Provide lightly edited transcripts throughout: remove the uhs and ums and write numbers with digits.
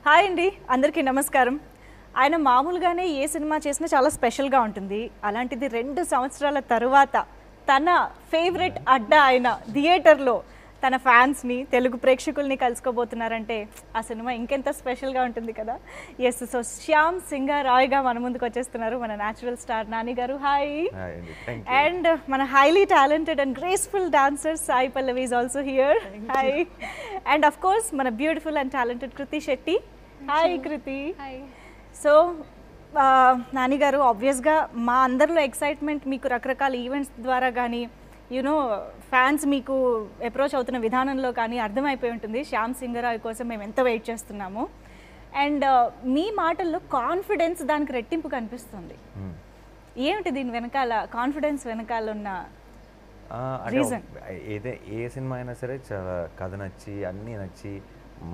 Hi అండి, అందరికీ నమస్కారం. ఆయన మామూలుగానే ఏ సినిమా చేసినా చాలా స్పెషల్గా ఉంటుంది. అలాంటిది 2 సంవత్సరాల తరువాత తన ఫేవరెట్ అడ్డా అయిన థియేటర్లో తన ఫ్యాన్స్ని, తెలుగు ప్రేక్షకుల్ని కలుసుకోబోతున్నారంటే ఆ సినిమా ఇంకెంత స్పెషల్గా ఉంటుంది కదా. ఎస్, సో శ్యామ్ సింగారాయ్గా మన ముందుకు వచ్చేస్తున్నారు మన natural star Nani garu. Hi. And మన highly talented and graceful dancer Sai Pallavi is also here. Hi. And of course మన beautiful and talented Kriti Shetty. Hi Kriti. So Nani garu, ఆబ్వియస్గా మా అందరిలో ఎక్సైట్మెంట్ మీకు రకరకాల ఈవెంట్స్ ద్వారా కానీ యూనో ఫ్యాన్స్ మీకు అప్రోచ్ అవుతున్న విధానంలో కానీ అర్థమైపోయి ఉంటుంది శ్యామ్ సింగరాయ్ కోసం మేము ఎంత వెయిట్ చేస్తున్నాము. అండ్ మీ మాటల్లో కాన్ఫిడెన్స్ దానికి రెట్టింపు కనిపిస్తుంది. ఏమిటి దీని వెనకాల కాన్ఫిడెన్స్ వెనకాల ఉన్న రీజన్? ఏ సినిమా అయినా సరే చాలా కథ నచ్చి అన్నీ నచ్చి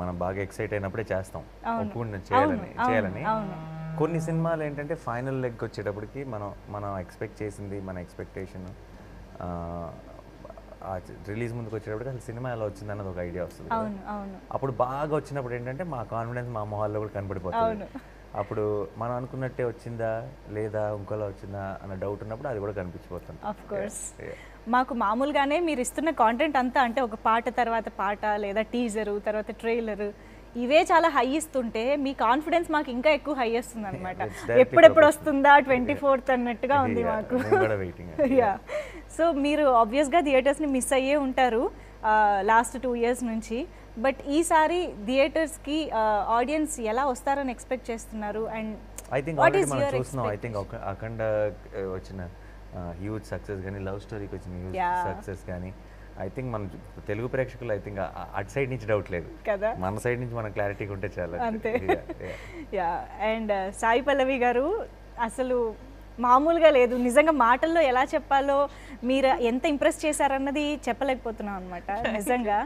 మనం బాగా ఎక్సైట్ అయినప్పుడే చేస్తాం, ఒప్పుకుంటే చేయాలని. కొన్ని సినిమాలు ఏంటంటే ఫైనల్ లెగ్ వచ్చేటప్పటికి మనం ఎక్స్పెక్ట్ చేసింది, మన ఎక్స్పెక్టేషన్ రిలీజ్ ముందుకు వచ్చేటప్పటికి అసలు సినిమా ఎలా వచ్చింది అన్నది ఒక ఐడియా వస్తుంది. అప్పుడు బాగా వచ్చినప్పుడు ఏంటంటే మా కాన్ఫిడెన్స్ మా మొహాల్లో కూడా కనపడిపోతుంది. అప్పుడు మనం అనుకున్నట్టే వచ్చిందా లేదా ఇంకోలా వచ్చిందా అన్న డౌట్ ఉన్నప్పుడు అది కూడా కనిపించిపోతుంది. ఆఫ్ కోర్స్ మాకు మామూలుగానే మీరు ఇస్తున్న కాంటెంట్ అంతా అంటే ఒక పాట తర్వాత పాట లేదా టీజరు తర్వాత ట్రైలరు ఇవే చాలా హై ఇస్తుంటే మీ కాన్ఫిడెన్స్ మాకు ఇంకా ఎక్కువ హై వస్తుంది అనమాట. ఎప్పుడెప్పుడు వస్తుందా 24th అన్నట్టుగా ఉంది మాకు. యా, సో మీరు ఆబ్వియస్గా థియేటర్స్ని మిస్ అయ్యే ఉంటారు లాస్ట్ 2 years నుంచి. బట్ ఈసారి థియేటర్స్కి ఆడియన్స్ ఎలా వస్తారని ఎక్స్పెక్ట్ చేస్తున్నారు? అండ్ ఐ థింక్ ఆల్రెడీ మనం చూస్తున్నాం. ఐ థింక్ అఖండ వచ్చిన హ్యూజ్ సక్సెస్ కానీ, లవ్ స్టోరీకి వచ్చిన హ్యూజ్ సక్సెస్ కానీ, ఐ థింక్ మన తెలుగు ప్రేక్షకులు ఐ థింక్ అటు సైడ్ నుంచి డౌట్ లేదు కదా, మన సైడ్ నుంచి మన క్లారిటీగా ఉంటే చాలా అంతే. యా, అండ్ సాయి పల్లవి గారు అసలు మామూలుగా లేదు. నిజంగా మాటల్లో ఎలా చెప్పాలో, మీరు ఎంత ఇంప్రెస్ చేశారన్నది చెప్పలేకపోతున్నాం అనమాట. నిజంగా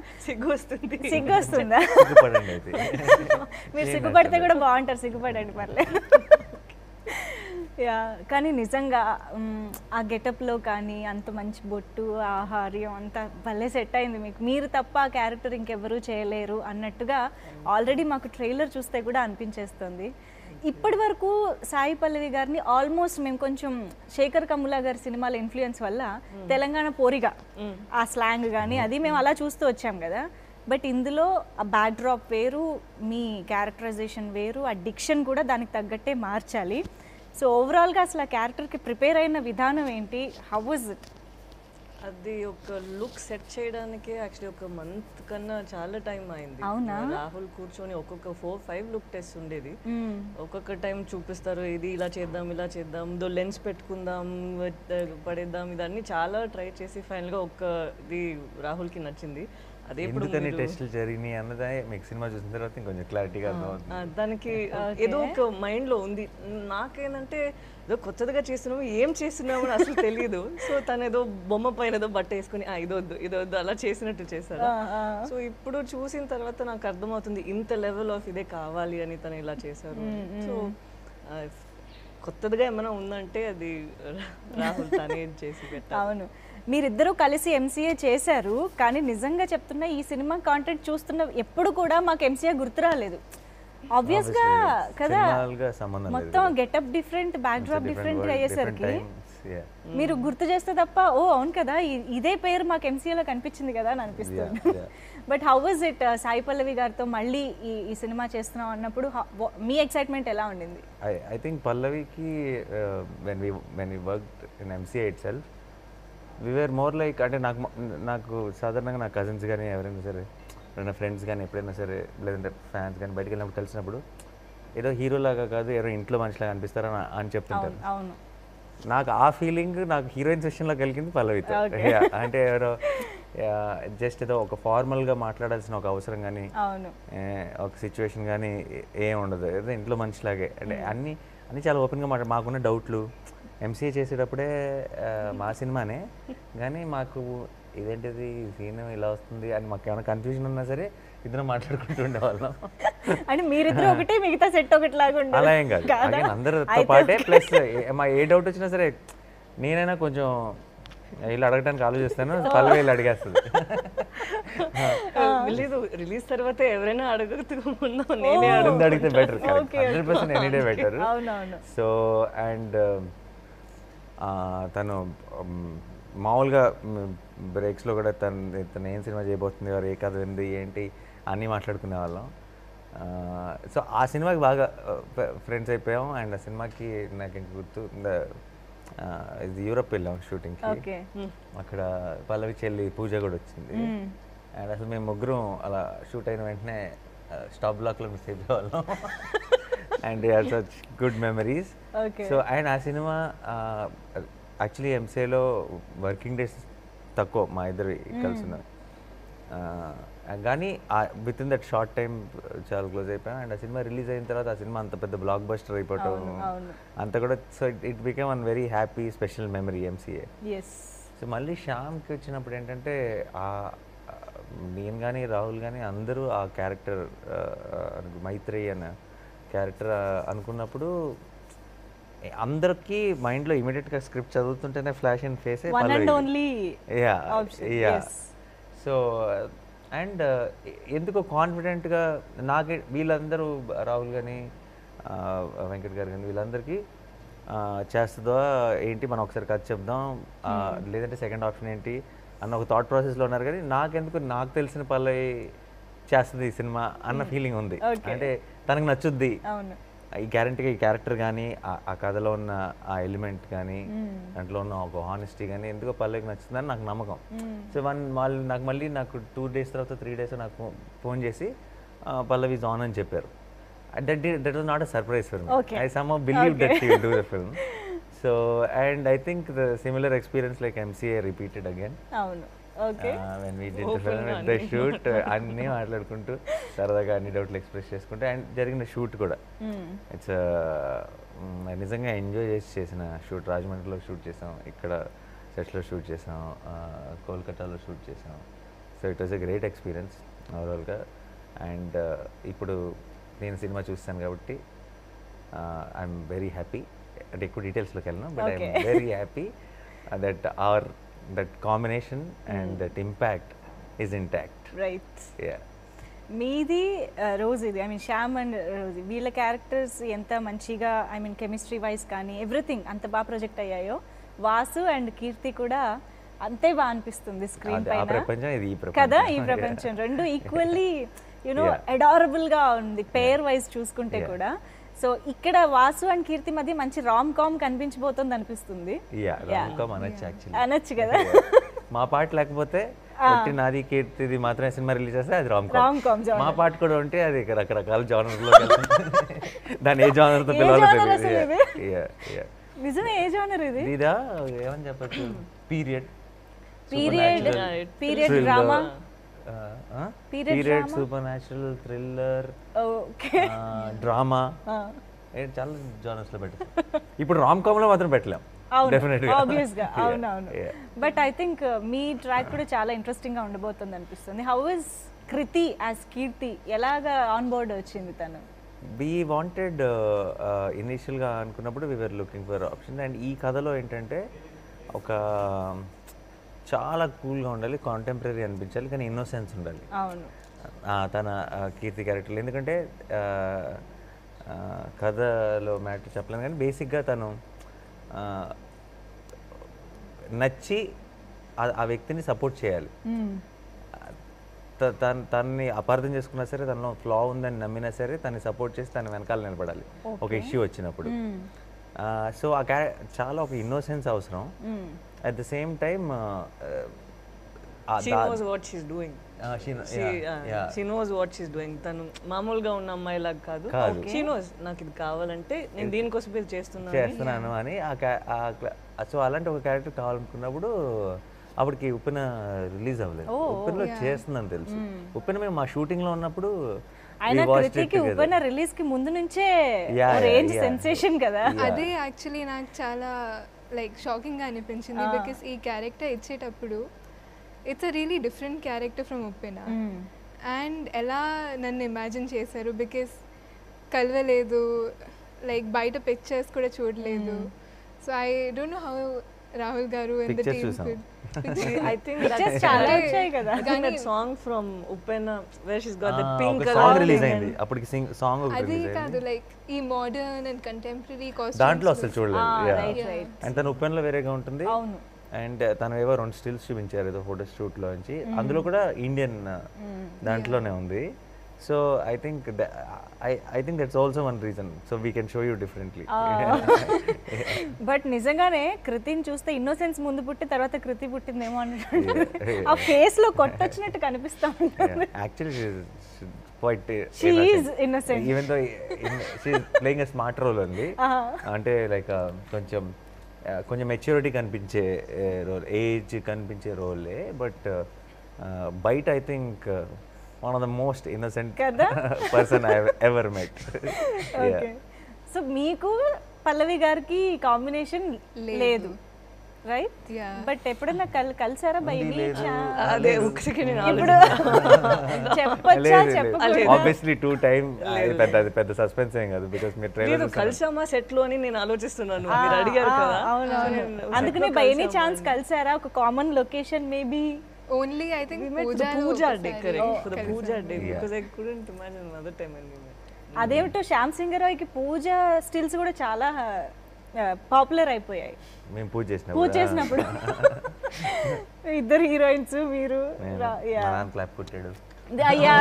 సిగ్గుస్తుందా? మీరు సిగ్గుపడితే కూడా బాగుంటారు, సిగ్గుపడండి పర్లేదు. యా, కానీ నిజంగా ఆ గెటప్లో కానీ అంత మంచి బొట్టు, ఆహార్యం అంతా భలే సెట్ అయింది మీకు. మీరు తప్ప ఆ క్యారెక్టర్ ఇంకెవరూ చేయలేరు అన్నట్టుగా ఆల్రెడీ మాకు ట్రైలర్ చూస్తే కూడా అనిపించేస్తుంది. ఇప్పటి వరకు సాయి పల్లవి గారిని ఆల్మోస్ట్ మేము కొంచెం శేఖర్ కమ్ముల గారి సినిమాల ఇన్ఫ్లుయెన్స్ వల్ల తెలంగాణ పోరిగా ఆ స్లాంగ్ కానీ అది మేము అలా చూస్తూ వచ్చాం కదా. బట్ ఇందులో ఆ బ్యాక్ డ్రాప్ వేరు, మీ క్యారెక్టరైజేషన్ వేరు, ఆ డిక్షన్ కూడా దానికి తగ్గట్టే మార్చాలి. సో ఓవరాల్గా అసలు ఆ క్యారెక్టర్కి ప్రిపేర్ అయిన విధానం ఏంటి? How was it? అది ఒక లుక్ సెట్ చేయడానికి యాక్చువల్లీ ఒక మంత్ కన్నా చాలా టైం అయింది. రాహుల్ కూర్చొని ఒక్కొక్క 4-5 లుక్ టెస్ట్ ఉండేది. ఒక్కొక్క టైం చూపిస్తారు, ఇది ఇలా చేద్దాం, ఇలా చేద్దాం, లెన్స్ పెట్టుకుందాం, పడేద్దాం, ఇదన్నీ చాలా ట్రై చేసి ఫైనల్గా ఇది రాహుల్కి నచ్చింది. అదే ఎందుకని టెస్టులు జరిగినాయి అన్నదే మీకు సినిమా చూసిన తర్వాత ఇంకొంచెం క్లారిటీగా అర్థమవుతుంది. దానికి ఏదో ఒక మైండ్లో ఉంది. నాకేంటంటే ఏదో కొత్తగా చేస్తున్నాము, ఏం చేస్తున్నాము అని అసలు తెలియదు. సో తను ఏదో బొమ్మ పైన ఏదో బట్ట వేసుకుని ఇదొద్దు అలా చేసినట్టు చేశారు. సో ఇప్పుడు చూసిన తర్వాత నాకు అర్థమవుతుంది ఇంత లెవెల్ ఆఫ్ ఇదే కావాలి అని తను ఇలా చేశారు. సో కొత్తగా ఏమైనా ఉందంటే అది రాహుల్ తనే చేసి పెట్టారు. అవును, మీరిద్దరూ కలిసి ఎంసీఏ చేశారు, కానీ నిజంగా చెప్తున్నా ఈ సినిమా కాంటెంట్ చూస్తున్న ఎప్పుడు కూడా మాకు ఎంసీఏ గుర్తు రాలేదు. ఆబ్వియస్గా కదా, మొత్తం getup different, back drop different అయ్యేసరికి మీరు గుర్తు చేస్తే తప్ప ఓ అవును కదా ఇదే పేరు మాకు ఎంసీఏలో కనిపించింది కదా అని అనిపిస్తుంది. But how was it Sai Pallavi గారితో మళ్ళీ ఈ సినిమా చేస్తున్నాం అన్నప్పుడు మీ ఎక్సైట్మెంట్ ఎలా ఉండింది? ఐ థింక్ పల్లవికి when we worked in MCA itself we were more like, అంటే నాకు సాధారణంగా నా కజిన్స్ కానీ ఎవరైనా సరే, ఎవరైనా ఫ్రెండ్స్ కానీ ఎప్పుడైనా సరే లేదంటే ఫ్యాన్స్ కానీ బయటకు వెళ్ళినప్పుడు కలిసినప్పుడు ఏదో హీరోలాగా కాదు ఎవరో ఇంట్లో మనిషిలాగా అనిపిస్తారని అని చెప్తుంటారు. నాకు ఆ ఫీలింగ్ నాకు హీరోయిన్ సెషన్లో కలిగింది పల్లవితో. అంటే ఎవరో జస్ట్ ఏదో ఒక ఫార్మల్గా మాట్లాడాల్సిన ఒక అవసరం కానీ ఒక సిచ్యువేషన్ కానీ ఏం ఉండదు, ఏదో ఇంట్లో మనిషిలాగే. అంటే అన్నీ చాలా ఓపెన్గా మాకున్న డౌట్లు ఎంసీఏ చేసేటప్పుడే మా సినిమానే కానీ మాకు ఇదేంటిది సీన్ ఇలా వస్తుంది అని మాకు ఏమైనా కన్ఫ్యూజన్ ఉన్నా సరే ఇద్దరు మాట్లాడుకుంటూ ఉండేవాళ్ళం. అంటే మీరిద్దరు ఒకటి మిగతా సెట్ ఒకటి లాగా అలా ఏం కాదు, అందరితో పాటే. ప్లస్ మా ఏ డౌట్ వచ్చినా సరే నేనైనా కొంచెం వీళ్ళు అడగడానికి ఆలోచిస్తాను, పల్లవి వీళ్ళు అడిగేస్తుంది. రిలీజ్ తర్వాత ఎవరైనా అడగతూ ముందు నేనే ముందు అడిగితే better, 100% any day better. So and తను మామూలుగా బ్రేక్స్లో కూడా తను ఏం సినిమా చేయబోతుంది, వారు ఏ కథ ఉంది ఏంటి అన్నీ మాట్లాడుకునే వాళ్ళం. సో ఆ సినిమాకి బాగా ఫ్రెండ్స్ అయిపోయాం. అండ్ ఆ సినిమాకి నాకు ఇంక గుర్తు ఇది యూరప్ వెళ్ళాం షూటింగ్కి. అక్కడ పల్లవి చెల్లి పూజ కూడా వచ్చింది. అండ్ అసలు మేము ముగ్గురం అలా షూట్ అయిన వెంటనే స్టాప్ బ్లాక్లో మిస్ అయిపోయేవాళ్ళం. And such good memories. So and ఆ సినిమా యాక్చువల్లీ ఎంసీఏలో వర్కింగ్ డేస్ తక్కువ మా ఇద్దరు కలిసి ఉన్నది, కానీ with in that short time చాలా క్లోజ్ అయిపోయాం. అండ్ ఆ సినిమా రిలీజ్ అయిన తర్వాత ఆ సినిమా అంత పెద్ద బ్లాక్ బస్టర్ అయిపోవటం అంత కూడా, so it became one very happy special memory MCA. So మళ్ళీ శ్యామ్కి వచ్చినప్పుడు ఏంటంటే నేను కానీ రాహుల్ కానీ అందరూ ఆ క్యారెక్టర్ మైత్రేయి అన్న క్యారెక్టర్ అనుకున్నప్పుడు అందరికీ మైండ్లో ఇమీడియట్గా స్క్రిప్ట్ చదువుతుంటేనే flash and face. So and ఎందుకో కాన్ఫిడెంట్గా నాకే వీళ్ళందరూ రాహుల్ కానీ వెంకట్ గారు కానీ వీళ్ళందరికీ చేస్తుందో ఏంటి మనం ఒకసారి కథ చెప్దాం, లేదంటే సెకండ్ ఆప్షన్ ఏంటి అన్న ఒక థాట్ ప్రాసెస్లో ఉన్నారు. కానీ నాకెందుకు నాకు తెలిసిన పల్లవి చేస్తుంది ఈ సినిమా అన్న ఫీలింగ్ ఉంది. అంటే తనకు నచ్చుద్ది ఈ గ్యారంటీగా, ఈ క్యారెక్టర్ కానీ ఆ కథలో ఉన్న ఆ ఎలిమెంట్ కానీ దాంట్లో ఉన్న ఒక హానెస్టీ కానీ ఎందుకో పల్లవికి నచ్చుతుందని నాకు నమ్మకం. సో నాకు 2 days తర్వాత 3 days నాకు ఫోన్ చేసి పల్లవి ఈజ్ ఆన్ అని చెప్పారు. That was not a surprise for me. I somehow believe that she will do the film. So and I think the similar experience like MCA repeated again. when we did the film at the shoot అన్నీ మాట్లాడుకుంటూ సరదాగా అన్ని డౌట్లు express చేసుకుంటూ and జరిగిన shoot కూడా it's నిజంగా enjoy చేసిన షూట్. రాజమండ్రిలో షూట్ చేసాం, ఇక్కడ సెట్స్లో షూట్ చేసాం, కోల్కతాలో షూట్ చేసాం. So it was a great experience ఓవరాల్గా. అండ్ ఇప్పుడు నేను సినిమా చూస్తాను కాబట్టి ఐఎమ్ వెరీ హ్యాపీ. అంటే ఎక్కువ డీటెయిల్స్లోకి వెళ్ళను, but I'm very happy that that combination and that impact is intact. Right. Yeah. మీది రోజ్ ఇది, I mean Shyam and rose వీళ్ళ క్యారెక్టర్స్ ఎంత మంచిగా ఐ మీన్ కెమిస్ట్రీ వైజ్ కానీ ఎవ్రీథింగ్ అంత బాగా ప్రొజెక్ట్ అయ్యాయో, వాసు అండ్ కీర్తి కూడా అంతే బాగా అనిపిస్తుంది స్క్రీన్ పైన కదా. ఈ ప్రపంచం రెండు ఈక్వల్లీ యునో అడారబుల్గా ఉంది పేర్ వైజ్ చూసుకుంటే కూడా. సో ఇక్కడ వాసు అండ్ కీర్తి మధ్య మంచి రామ్ కామ్ కనిపించబోతుంది అనిపిస్తుంది. అనొచ్చు కదా. మా పాట లేకపోతే నాది కీర్తిది మాత్రమే సినిమా రిలీజ్ చేస్తే అది రామ్ కామ్. మా పాట కూడా ఉంటే అది రకరకాల జానర్లో దాని ఏ జానర్తో పిలవాలి. నిజమే, ఏ జానర్ ఇది? ఇదా ఏమని చెప్పచ్చు, period drama, period, supernatural, thriller, drama, చాలా జానర్స్ లో పెట్టాం. ఇప్పుడు రామ్ కామ్ లో మాత్రం పెట్టలేం. అవునవును. బట్ ఐ థింక్ మీ ట్రాక్ కూడా చాలా ఇంట్రెస్టింగ్ గా ఉండబోతుంది అనిపిస్తుంది. How is Kriti as Keerthi, ఎలాగా ఆన్ బోర్డ్ వచ్చింది తను? వి వాంటెడ్ ఇనీషియల్గా అనుకున్నప్పుడు we were looking for option. And ఈ కథలో ఏంటంటే ఒక చాలా కూల్గా ఉండాలి, కాంటెంపరీ అనిపించాలి, కానీ ఇన్నోసెన్స్ ఉండాలి తన కీర్తి క్యారెక్టర్లో. ఎందుకంటే కథలో మ్యాటర్ చెప్పలేను, కానీ బేసిక్గా తను నచ్చి ఆ వ్యక్తిని సపోర్ట్ చేయాలి. తనని అపార్థం చేసుకున్నా సరే, తనలో ఫ్లా ఉందని నమ్మినా సరే తనని సపోర్ట్ చేసి తన వెనకాల నిలబడాలి ఒక ఇష్యూ వచ్చినప్పుడు. సో ఆ చాలా ఒక ఇన్నోసెన్స్ అవసరం. At the same time she knows what she's doing. She knows what she's doing. తను మామూలుగా ఉన్న అమ్మాయిలాగా కాదు. She knows నాకు ఇది కావాలంటే నేను దీనికోసం ఇది చేస్తున్నాను అని. సో అలాంటి ఒక క్యారెక్టర్ కావాలనుకున్నప్పుడు అప్పటికి ఉప్పెన రిలీజ్ అవ్వలేదు. ఉప్పెనలో చేస్తుందని తెలుసు. ఉప్పెన మేము మా షూటింగ్ లో ఉన్నప్పుడు ఉప్పెన రిలీజ్ కి ముందు నుంచే రేంజ్ సెన్సేషన్ కదా. అదే యాక్చువల్లీ నాకు చాలా లైక్ షాకింగ్ గా అనిపించింది. బికాస్ ఈ క్యారెక్టర్ ఇచ్చేటప్పుడు it's a really different character from Uppena. And ఎలా నన్ను ఇమాజిన్ చేశారు, బికాస్ కలవలేదు, లైక్ బయట పిక్చర్స్ కూడా చూడలేదు. So I don't know how Rahul గారు and the Pictures team చూసాం. I think Pictures that's చాలా వచ్చాయి కదా. that song from Upena where she's got that Ah, pink ఒక color సాంగ్ రిలీజ్ thing అయింది అప్పటికి సాంగ్ ఒకటి అది రిలీజ్ కాదు అయింది లైక్ ఈ మోడర్న్ అండ్ కంటెంపరీ దాంట్లో అసలు కాస్ట్యూమ్స్ చూడలేదు రైట్ రైట్ అండ్ తన ఉపెన్లో వేరేగా ఉంటుంది అవును అండ్ తను ఏవో 2 స్టిల్స్ చూపించారు ఏదో ఫోటో షూట్లో నుంచి అందులో కూడా ఇండియన్ దాంట్లోనే ఉంది so I think that's also one reason so we can show you differently but నిజంగానే కృతిని చూస్తే ఇన్నోసెన్స్ ముందు పుట్టి తర్వాత కృతి పుట్టిందేమో అన్నట్టు ఆ ఫేస్ లో కొట్టొచ్చినట్టు కనిపిస్తా ఉంటుంది actually quite She is innocent. Even though she playing a smart role ఉంది అంటే లైక్ కొంచెం మెచ్యూరిటీ కనిపించే రోల్ ఏజ్ కనిపించే రోలే బట్ బయట I think one of the most innocent కదా? Person I ever met okay so మీకు పల్లవి గారికి కాంబినేషన్ లేదు రైట్ Yeah. బట్ ఎప్పుడన్నా కలిసారా బై ఎనీ అదే ఒకరికి నేను ఇప్పుడు చెప్పొచ్చా చెప్పకూడదా ఆబ్వియస్లీ 2 టైమ్ పెద్ద సస్పెన్స్ ఏం కాదు బికాస్ మీరు లేదు ట్రైలర్ కలిసామా సెట్ లో అని నేను ఆలోచిస్తున్నాను మీరు అడిగారు కదా అవునవును అందుకనే బై ఎనీ ఛాన్స్ కలిసారా ఒక common location maybe only I think puja day correct for the puja day because I couldn't imagine another time అండి అదేమిటో శ్యామ్ సింగ్ రాయ్కి పూజ స్టిల్స్ కూడా చాలా పాపులర్ అయిపోయాయి మేము పూజ పూజ చేసినప్పుడు చేసినప్పుడు ఇద్దరు హీరోయిన్స్ మీరు క్లాప్ కొట్టాడు అయ్యా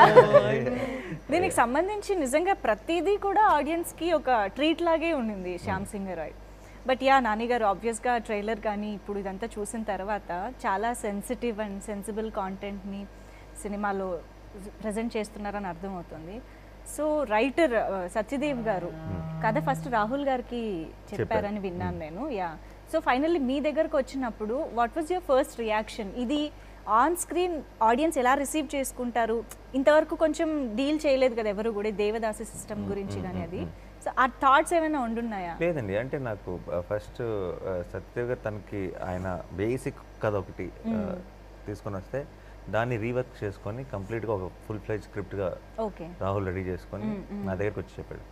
దీనికి సంబంధించి నిజంగా ప్రతిదీ కూడా ఆడియన్స్ కి ఒక ట్రీట్ లాగే ఉండింది శ్యామ్ సింగ్ రాయ్ బట్ యా నాని గారు ఆబ్వియస్గా ట్రైలర్ కానీ ఇప్పుడు ఇదంతా చూసిన తర్వాత చాలా సెన్సిటివ్ అండ్ సెన్సిబుల్ కాంటెంట్ని సినిమాలో ప్రజెంట్ చేస్తున్నారని అర్థమవుతుంది సో రైటర్ సత్యదేవ్ గారు కథ ఫస్ట్ రాహుల్ గారికి చెప్పారని విన్నాను నేను యా సో ఫైనల్లీ మీ దగ్గరకు వచ్చినప్పుడు what was your first reaction ఇది ఆన్ స్క్రీన్ ఆడియన్స్ ఎలా రిసీవ్ చేసుకుంటారు ఇంతవరకు కొంచెం డీల్ చేయలేదు కదా ఎవరు కూడా దేవదాసి సిస్టమ్ గురించి కానీ అది సో ఆ థాట్స్ ఏమైనా ఉండున్నాయా లేదండి అంటే నాకు ఫస్ట్ సత్యదేవ్ గారు తనకి ఆయన బేసిక్ కథ ఒకటి తీసుకొని వస్తే దాన్ని రీవర్క్ చేసుకొని కంప్లీట్గా ఒక ఫుల్ ఫ్లెజ్ స్క్రిప్ట్గా ఓకే రాహుల్ రెడీ చేసుకొని నా దగ్గరికి వచ్చి చెప్పాడు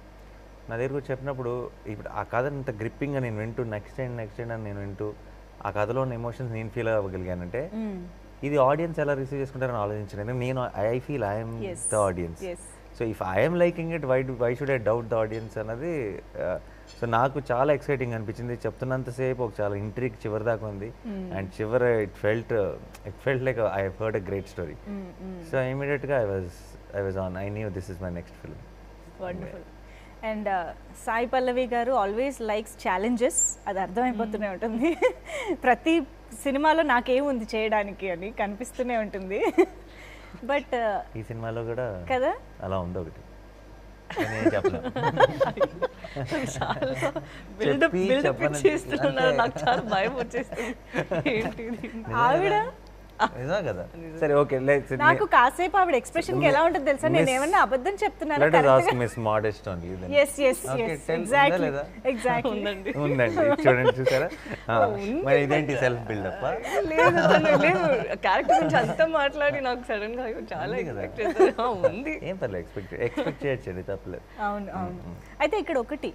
నా దగ్గరికి వచ్చి చెప్పినప్పుడు ఇప్పుడు ఆ కథని ఇంత గ్రిప్పింగ్గా నేను వింటూ నెక్స్ట్ టైం అని నేను వింటూ ఆ కథలో ఉన్న ఎమోషన్స్ నేను ఫీల్ అవ్వగలిగానంటే ఇది ఆడియన్స్ ఎలా రిసీవ్ చేసుకుంటారని ఆలోచించాను నేను I feel I'm the audience so if I'm liking it why should I doubt the audience అన్నది సో నాకు చాలా ఎక్సైటింగ్ అనిపించింది చెప్తున్నంతసేపు ఒక చాలా ఇంట్రీక్ చివరి దాకా ఉంది అండ్ చివర it felt like I heard a great story so ఇమీడియట్గా I was on I knew this is my next film wonderful and Sai Pallavi garu always likes challenges అది అర్థమైపోతూనే ఉంటుంది ప్రతి సినిమాలో నాకేముంది చేయడానికి అని కనిపిస్తూనే ఉంటుంది బట్ ఈ సినిమాలో కూడా కదా అలా ఉంది ఒకటి నేను చెప్పలేను బిల్డప్ చేస్తున్నారు నాకు చాలా భయం వచ్చేస్తుంది ఏంటిది ఆవిడ నిజమే కదా సరే ఓకే నాకు కాసేపు ఆవిడ ఎక్స్ప్రెషన్ కి ఎలా ఉంటుంది తెలుసా నేను ఏమన్నా అబద్ధం చెప్తున్నాను let us ask Miss Modest only then. yes exactly ఉందండి చూడండి చూసారా మరి ఇదేంటి సెల్ఫ్ బిల్డప్ లేదు లేదు క్యారెక్టర్ గురించి అంతా మాట్లాడి నాకు సడన్ గా చాలా ఎక్స్పెక్ట్ చేస్తాను ఉంది ఏం పర్లేదు ఎక్స్పెక్ట్ చేయొచ్చండి తప్పలేదు అవును అవును అయితే ఇక్కడ ఒకటి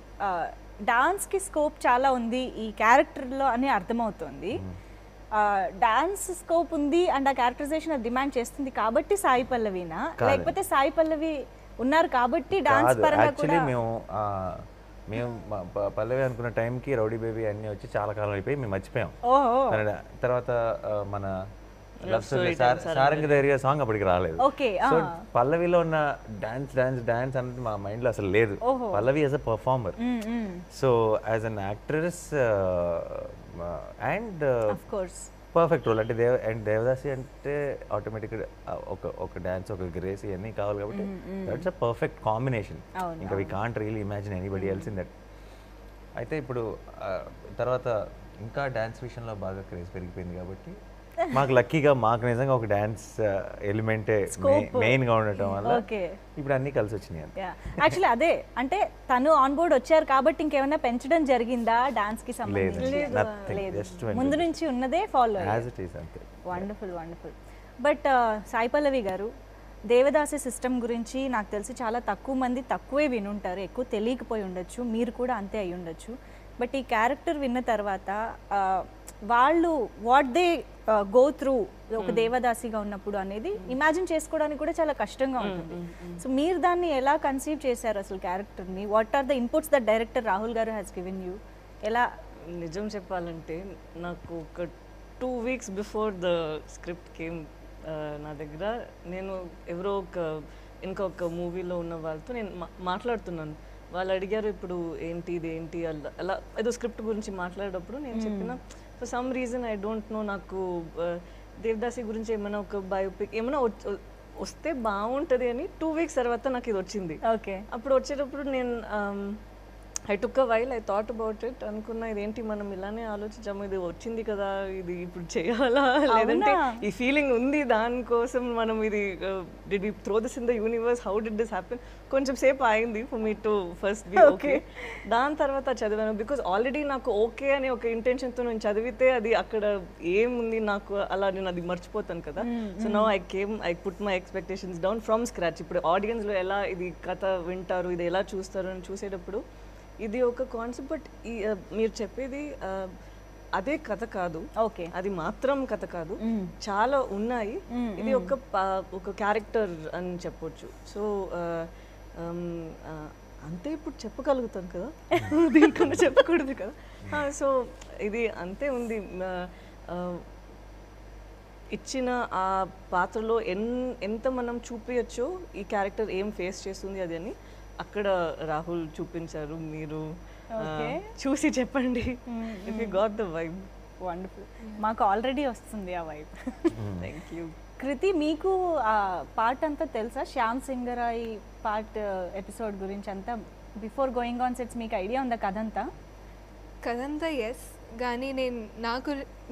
డాన్స్ కి స్కోప్ చాలా ఉంది ఈ క్యారెక్టర్ లో అని అర్థమవుతుంది డాన్స్ స్కోప్ ఉంది అండ్ ఆ క్యారెక్టరైజేషన్ అది డిమాండ్ చేస్తుంది కాబట్టి సాయి పల్లవినా లేకపోతే సాయి పల్లవి ఉన్నారు కాబట్టి డాన్స్ పరంగా కూడా మేము పల్లవి అనుకున్న టైంకి రౌడీ బేబీ అన్నీ వచ్చి చాలా కాలం అయిపోయి మేము మర్చిపోయాం తర్వాత మన సారంగ ధైర్య సాంగ్ అప్పటికి రాలేదు సో పల్లవిలో ఉన్న డాన్స్ అనేది మా మైండ్ లో అసలు లేదు Pallavi as a performer so as an actress and perfect role అంటే దేవదాసి అంటే ఆటోమేటిక్గా ఒక డాన్స్ ఒక గ్రేస్ ఇవన్నీ కావాలి కాబట్టి దట్స్ అ పర్ఫెక్ట్ కాంబినేషన్ ఇంకా we can't really imagine anybody else in that అయితే ఇప్పుడు తర్వాత ఇంకా డాన్స్ విషయంలో బాగా క్రేజ్ పెరిగిపోయింది కాబట్టి మాకు లక్కీగా మాకు నిజంగా ఒక డాన్స్ ఎలిమెంటే మెయిన్ గా ఉండటం వల్ల ఇప్పుడు అన్ని కలిసి వచ్చినాయి యాక్చువల్లీ అదే అంటే తను ఆన్ బోర్డ్ వచ్చారు కాబట్టి ఇంకేమైనా పెంచడం జరిగిందా డాన్స్ కి సంబంధించి లేదు ముందు నుంచి ఉన్నదే follow wonderful wonderful but Sai Pallavi garu devadasi system గురించి నాకు తెలిసి చాలా తక్కువ మంది తక్కువే వినుంటారు ఎక్కువ తెలియకపోయి ఉండొచ్చు మీరు కూడా అంతే అయి ఉండొచ్చు బట్ ఈ క్యారెక్టర్ విన్న తర్వాత వాళ్ళు వాట్ దే గో త్రూ ఒక దేవదాసిగా ఉన్నప్పుడు అనేది ఇమాజిన్ చేసుకోవడానికి కూడా చాలా కష్టంగా ఉంటుంది. సో మీరు దాన్ని ఎలా కన్సీవ్ చేశారు అసలు క్యారెక్టర్ని? What are the inputs that director Rahul గారు హ్యాస్ గివెన్ యూ? ఎలా? నిజం చెప్పాలంటే నాకు ఒక 2 weeks before the script came నా దగ్గర, నేను ఎవరో ఇంకొక మూవీలో ఉన్న వాళ్ళతో నేను మాట్లాడుతున్నాను. వాళ్ళు అడిగారు ఇప్పుడు ఏంటి ఇది ఏంటి అలా ఏదో స్క్రిప్ట్ గురించి మాట్లాడేటప్పుడు నేను చెప్పిన for some reason I don't know, నాకు దేవదాసి గురించి ఏమైనా ఒక బయోపిక్ ఏమైనా వస్తే బాగుంటుంది అని 2 weeks తర్వాత నాకు ఇది వచ్చింది. ఓకే. అప్పుడు వచ్చేటప్పుడు నేను I took a while, I thought about it. అనుకున్నా ఇదేంటి మనం ఇలానే ఆలోచించాము, ఇది వచ్చింది కదా, ఇది ఇప్పుడు చేయాలా లేదంటే ఈ ఫీలింగ్ ఉంది దానికోసం మనం ఇది did we throw this in the universe, how did this happen? కొంచెం సేపు అయింది for me to first be okay. దాని తర్వాత చదివాను బికాజ్ ఆల్రెడీ నాకు ఓకే అనే ఒక ఇంటెన్షన్తో నేను చదివితే అది అక్కడ ఏముంది నాకు అలా నేను అది మర్చిపోతాను కదా. So now I put my expectations down from scratch. ఇప్పుడు ఆడియన్స్లో ఎలా ఇది కథ వింటారు, ఇది ఎలా చూస్తారు అని చూసేటప్పుడు ఇది ఒక కాన్సెప్ట్, బట్ మీరు చెప్పేది అదే కథ కాదు, ఓకే, అది మాత్రం కథ కాదు, చాలా ఉన్నాయి. ఇది ఒక క్యారెక్టర్ అని చెప్పొచ్చు. సో అంతే ఇప్పుడు చెప్పగలుగుతాను కదా, దీనికన్నా చెప్పకూడదు కదా. సో ఇది అంతే ఉంది. ఇచ్చిన ఆ పాత్రలో ఎంత మనం చూపించచ్చో ఈ క్యారెక్టర్ ఏం ఫేస్ చేస్తుంది అది అని అక్కడ రాహుల్ చూపించారు. మీరు చూసి చెప్పండి if you got the vibe. Wonderful. మాకు ఆల్రెడీ వస్తుంది ఆ వైబ్. Thank you. కృతి, మీకు ఆ పార్ట్ అంతా తెలుసా? శ్యామ్ సింగరాయ్ పార్ట్ ఎపిసోడ్ గురించి అంతా బిఫోర్ గోయింగ్ ఆన్ సెట్స్ మీకు ఐడియా ఉందా కథంతా? కథంతా ఎస్, కానీ నేను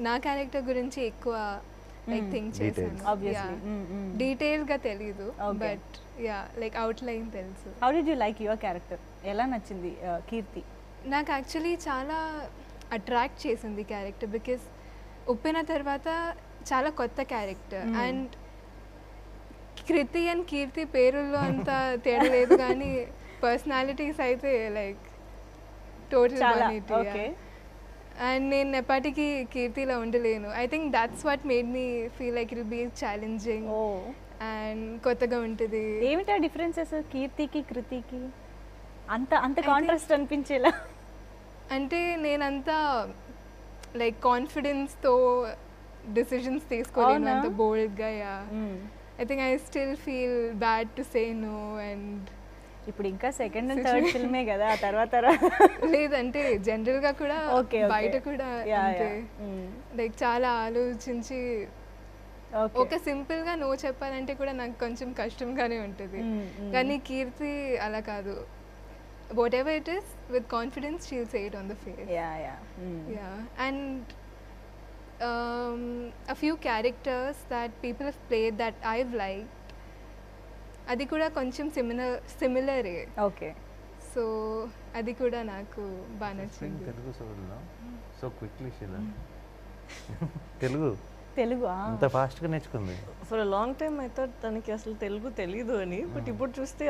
నా క్యారెక్టర్ గురించి ఎక్కువ లైక్ థింక్ చేశాను. Obviously. డీటెయిల్గా తెలీదు, బట్ యా లైక్ అవుట్లైన్ తెలుసు. How did you like your character? ఎలా నచ్చింది కీర్తి? నాకు యాక్చువల్లీ చాలా అట్రాక్ట్ చేసింది క్యారెక్టర్, బికాస్ ఉప్పెన తర్వాత చాలా కొత్త క్యారెక్టర్. అండ్ కృతి అండ్ కీర్తి పేరుల్లో అంత తేడా లేదు, కానీ పర్సనాలిటీస్ అయితే లైక్ టోటల్ ఓకే. అండ్ నేను ఎప్పటికీ కీర్తిలో ఉండలేను. I think that's what made me feel like it will be challenging and కొత్తగా ఉంటుంది. ఏమిటా డిఫరెన్సెస్ కీర్తికి కృతికి అంత కాంట్రాస్ట్ అనిపించేలా? అంటే నేనంతా లైక్ కాన్ఫిడెన్స్తో డిసిజన్స్ తీసుకోలేను అంత బోల్డ్గా. Yeah I think I still feel bad to say no. And ఇప్పుడు ఇంకా సెకండ్ అండ్ థర్డ్ ఫిల్మే కదా, ఆ తర్వాత లేదంటే జనరల్గా కూడా బయట కూడా లైక్ చాలా ఆలోచించి ఒక సింపుల్గా నో చెప్పాలంటే కూడా నాకు కొంచెం కష్టంగానే ఉంటుంది. కానీ కీర్తి అలా కాదు. whatever it is, with confidence she'll say it on the face. Yeah. And a few characters that people have played that I've liked, అది కూడా కొంచెం సిమిలరే. ఓకే. సో అది కూడా నాకు బాగా నచ్చింది. తెలుగు సోదరులు సో క్విక్లీ షీలా తెలుగు అంత ఫాస్ట్ గా నేర్చుకుంది. For a long time I thought తనకి అసలు తెలుగు తెలీదు అని, బట్ ఇప్పుడు చూస్తే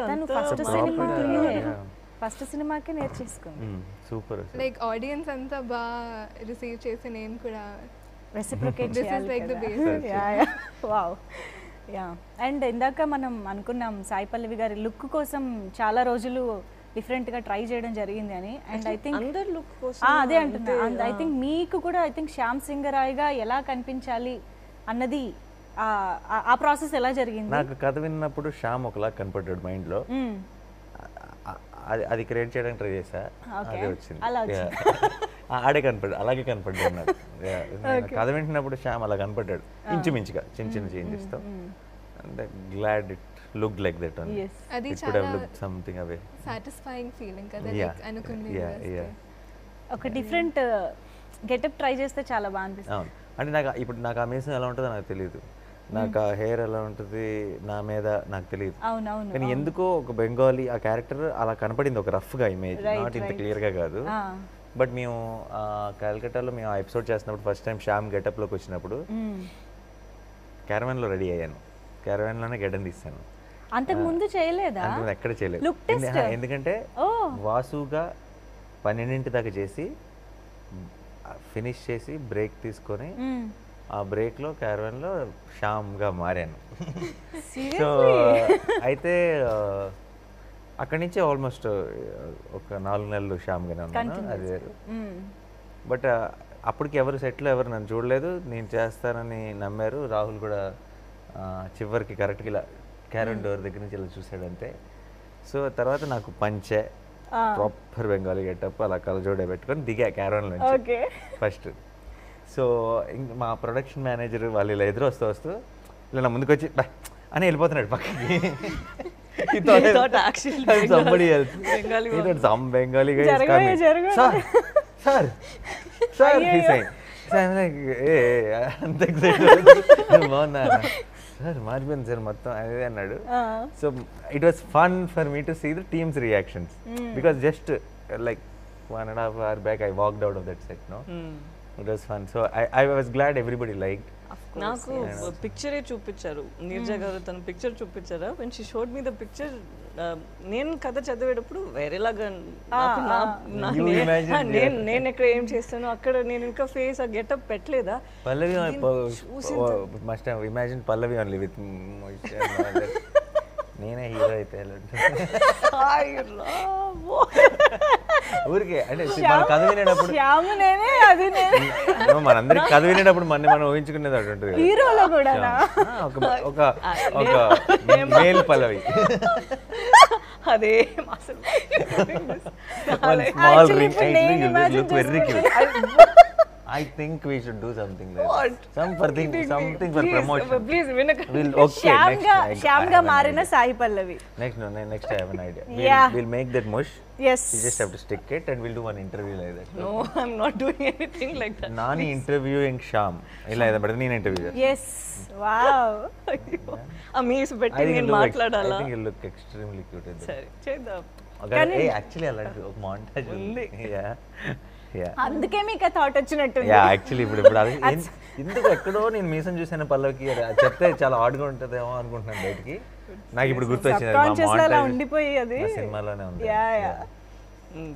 ఫస్ట్ సినిమాకే నేర్చేసుకుంది. సూపర్. లైక్ ఆడియన్స్ అంతా బాగా రిసీవ్ చేసి నేను కూడా రెసిప్రొకేట్ చేయాలి. Like the basic. Wow. Yeah. And ఇందాక మనం అనుకున్నాం సాయి పల్లవి గారి లుక్ కోసం చాలా రోజులు డిఫరెంట్గా ట్రై చేయడం జరిగింది అని. అండ్ ఐ థింక్ అందరు లుక్ కోసం అదే అంటున్నా. ఐ థింక్ మీకు కూడా ఐ థింక్ శ్యామ్ సింగరాయ్గా ఎలా కనిపించాలి అన్నది ఆ ప్రాసెస్ ఎలా జరిగింది? నాకు కథ విన్నప్పుడు శ్యామ్ ఒకలా కనపడ్డాడు మైండ్లో, అది క్రియేట్ చేయడానికి ట్రై చేశా, అదే వచ్చింది. ఆడే కనపడ్డాడు, అలాగే కనపడ్డాడు నాకు. కథ వింటున్నప్పుడు శ్యామ్ అలా కనపడ్డాడు ఇంచుమించుగా, చిన్న చిన్న చేంజెస్తో. అంటే glad it look like that only. అది చాలా సంథింగ్ అవే సాటిస్ఫైయింగ్ ఫీలింగ్ కదా, లైక్ అనుకుంది ఒక డిఫరెంట్ గెటప్ ట్రై చేస్తే చాలా బాగా అనిపిస్తుంది. అవును. అంటే నాకు ఆ మేసం ఎలా ఉంటుందో నాకు తెలియదు, నాకు ఆ హెయిర్ ఎలా ఉంటుంది నా మీద నాకు తెలియదు. కానీ ఎందుకో ఒక బెంగాలీ ఆ క్యారెక్టర్ అలా కనపడింది, ఒక రఫ్గా ఇమేజ్, నాట్ ఇంత క్లియర్గా కాదు. బట్ మేము కలకట్టాలో మేము ఆ ఎపిసోడ్ చేస్తున్నప్పుడు ఫస్ట్ టైం శ్యామ్ గెటప్లోకి వచ్చినప్పుడు క్యారవాన్లో రెడీ అయ్యాను, క్యారవాన్లోనే గెటన్ తీస్తాను. అంతకు ముందు చేయలేదా? ఎక్కడ చేయలేదు, ఎందుకంటే వాసుగా 12 దాకా చేసి ఫినిష్ చేసి బ్రేక్ తీసుకొని ఆ బ్రేక్లో క్యారవాన్లో శ్యామ్గా మారాను. సో అయితే అక్కడి నుంచి ఆల్మోస్ట్ ఒక 4 నెలలు శ్యామ్గానే ఉన్నాను. అది వేరు. బట్ అప్పటికి ఎవరు సెట్లో ఎవరు నన్ను చూడలేదు. నేను చేస్తానని నమ్మారు. రాహుల్ కూడా చివరికి కరెక్ట్గా ఇలా క్యారవాన్ డోర్ దగ్గర నుంచి ఇలా చూసాడంతే. సో తర్వాత నాకు పంచే ప్రాపర్ బెంగాలీ గెటప్ అలా కలజోడే పెట్టుకొని దిగా క్యారవాన్ నుంచి ఫస్ట్. సో మా ప్రొడక్షన్ మేనేజర్ వాళ్ళు ఇలా ఎదురు వస్తూ ఇలా నా ముందుకు వచ్చి అని వెళ్ళిపోతున్నాడు పక్కకి. Somebody else. He thought some Bengali guy is coming. Sir, he's saying. So I'm like, hey, అంత excited. బాగున్నా సార్ మారిపోయింది సార్ మొత్తం అదే అన్నాడు. So it was fun for me to see the team's reactions because just like 1.5 hours back I walked out of that set, no? It was fun. So I was glad everybody liked. నాకు పిక్చరే చూపించారు నీరజ గారు, తన picture చూపించారా. When she showed me the picture, నేను కథ చదివేటప్పుడు వేరేలాగా నేను ఎక్కడ ఏం చేస్తాను అక్కడ నేను ఇంకా ఫేస్ ఆ గెటప్ పెట్టలేదా. Pallavi must have imagine Pallavi only with నేనే హీరో అయితే ఊరికే అంటే మన కథ వినేటప్పుడు మనందరికి కథ వినేటప్పుడు మనం ఊహించుకునేది అటువంటి హీరోలో కూడా ఒక మేల్ పల్లవి అదే small ring look very cute. I think we should do something like that. Something for promotion. Please, we'll okay. Shyamga marina Sai Pallavi. Next I have an idea. We'll make that mush. Yes. You just have to stick it and we'll do one interview like that. No, I'm not doing anything like that. Nani interviewing Shyam. Illa ida but neen interview. Yes. Wow. Amis betti nenu maatladala. I think you look extremely cute. Sare chedam. Hey, actually allanti oka montage undi. Yeah. అందుకే మీకు thought వచ్చినట్టు. Actually ఇప్పుడు అది ఎందుకు ఎక్కడో నేను మీసం చూసాను పల్లవికి చెప్తే చాలా ఆడ్గా ఉంటుందేమో అనుకుంటున్నాను బయటికి. నాకు ఇప్పుడు గుర్తొచ్చింది ఉండిపోయి అది సినిమాలోనే ఉంది.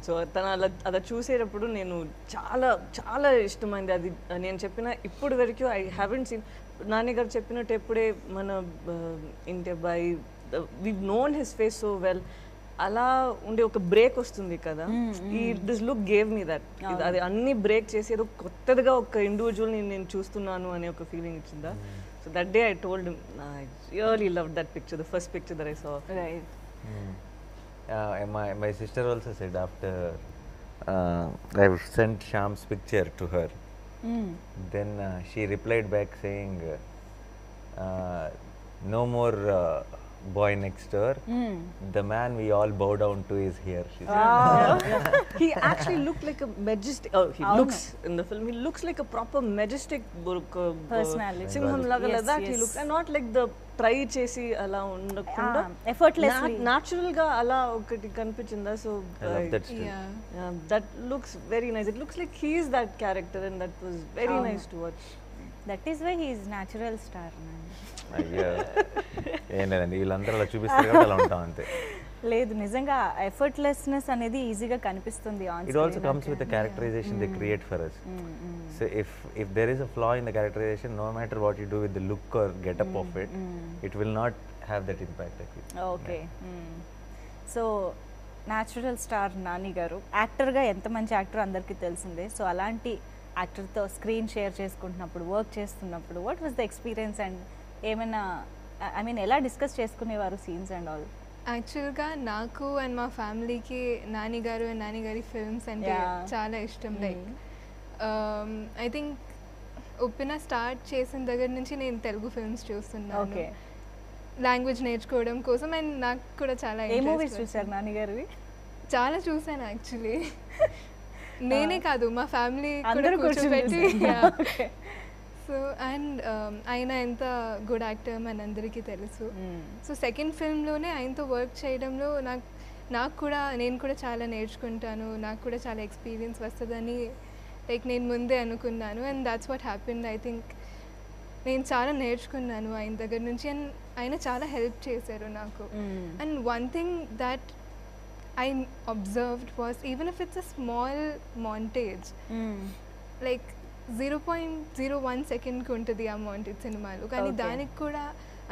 సో తను అలా చూసేటప్పుడు నేను చాలా చాలా ఇష్టమైంది అది. నేను చెప్పిన ఇప్పుడు వరకు ఐ హ్యావెంట్ సీన్ నాని గారు చెప్పినట్టు ఎప్పుడే మన ఇంటి అబ్బాయి we known his face so well అలా ఉండే ఒక బ్రేక్ వస్తుంది కదా. ఈ this look gave me that. అది అన్ని బ్రేక్ చేసి ఏదో కొత్తగా ఒక ఇండివిజువల్ నేను చూస్తున్నాను అనే ఒక ఫీలింగ్ ఇచ్చిందా. So that day I told I really love that picture, the first picture that I saw. Right. My sister also said after I sent Shyam's picture to her, then she replied back saying no more boy next door, the man we all bow down to is here, she said. He actually looked like a majestic, looks in the film, he looks like a proper majestic personality, singham laga like he looks, and not like the try chesi ala undakunda effortlessly natural ga ala okati kanpichinda. So I love that still. That looks very nice. It looks like he is that character and that was very nice to watch. That is why he is natural star. అయ్యో ఏం లేదండి వీళ్ళందరూ అలా చూపిస్తారు కాబట్టి అలా ఉంటాం అంతే. లేదు నిజంగా ఎఫర్ట్లెస్నెస్ అనేది ఈజీగా కనిపిస్తుంది on screen. It also comes with the characterization they create for us. So if there is a flaw in the characterization, no matter what you do with the look or get up of it, it will not have that impact I feel. Okay. So natural star Nani గారు యాక్టర్గా ఎంత మంచి actor అందరికీ తెలిసిందే. So అలాంటి యాక్టర్తో screen share చేసుకుంటున్నప్పుడు work చేస్తున్నప్పుడు what was the experience and ఏమైనా ఐ మీన్ ఎలా డిస్కస్ చేసుకునేవారు సీన్స్ అండ్ ఆల్? యాక్చువల్గా నాకు అండ్ మా ఫ్యామిలీకి నాని గారు అండ్ నాని గారి ఫిల్మ్స్ అంటే చాలా ఇష్టం. లైక్ ఐ థింక్ ఉప్పిన స్టార్ట్ చేసిన దగ్గర నుంచి నేను తెలుగు ఫిల్మ్స్ చూస్తున్నాను లాంగ్వేజ్ నేర్చుకోవడం కోసం. అండ్ నాకు కూడా చాలా ఏ మూవీస్ చూసారు నాని గారివి? చాలా చూసాను యాక్చువల్లీ. నేనే కాదు మా ఫ్యామిలీ కూడా కూర్చోబెట్టి. సో అండ్ ఆయన ఎంత గుడ్ యాక్టర్ మన అందరికీ తెలుసు. సో సెకండ్ ఫిల్మ్లోనే ఆయనతో వర్క్ చేయడంలో నేను కూడా చాలా నేర్చుకుంటాను, నాకు కూడా చాలా ఎక్స్పీరియన్స్ వస్తుందని లైక్ నేను ముందే అనుకున్నాను. And that's what happened. I think నేను చాలా నేర్చుకున్నాను ఆయన దగ్గర నుంచి అండ్ ఆయన చాలా హెల్ప్ చేశారు నాకు. And one thing that I observed was even if it's a small montage, like 0.01 సెకండ్కి ఉంటుంది ఆ మాంటేజ్ సినిమాలో, కానీ Okay. దానికి కూడా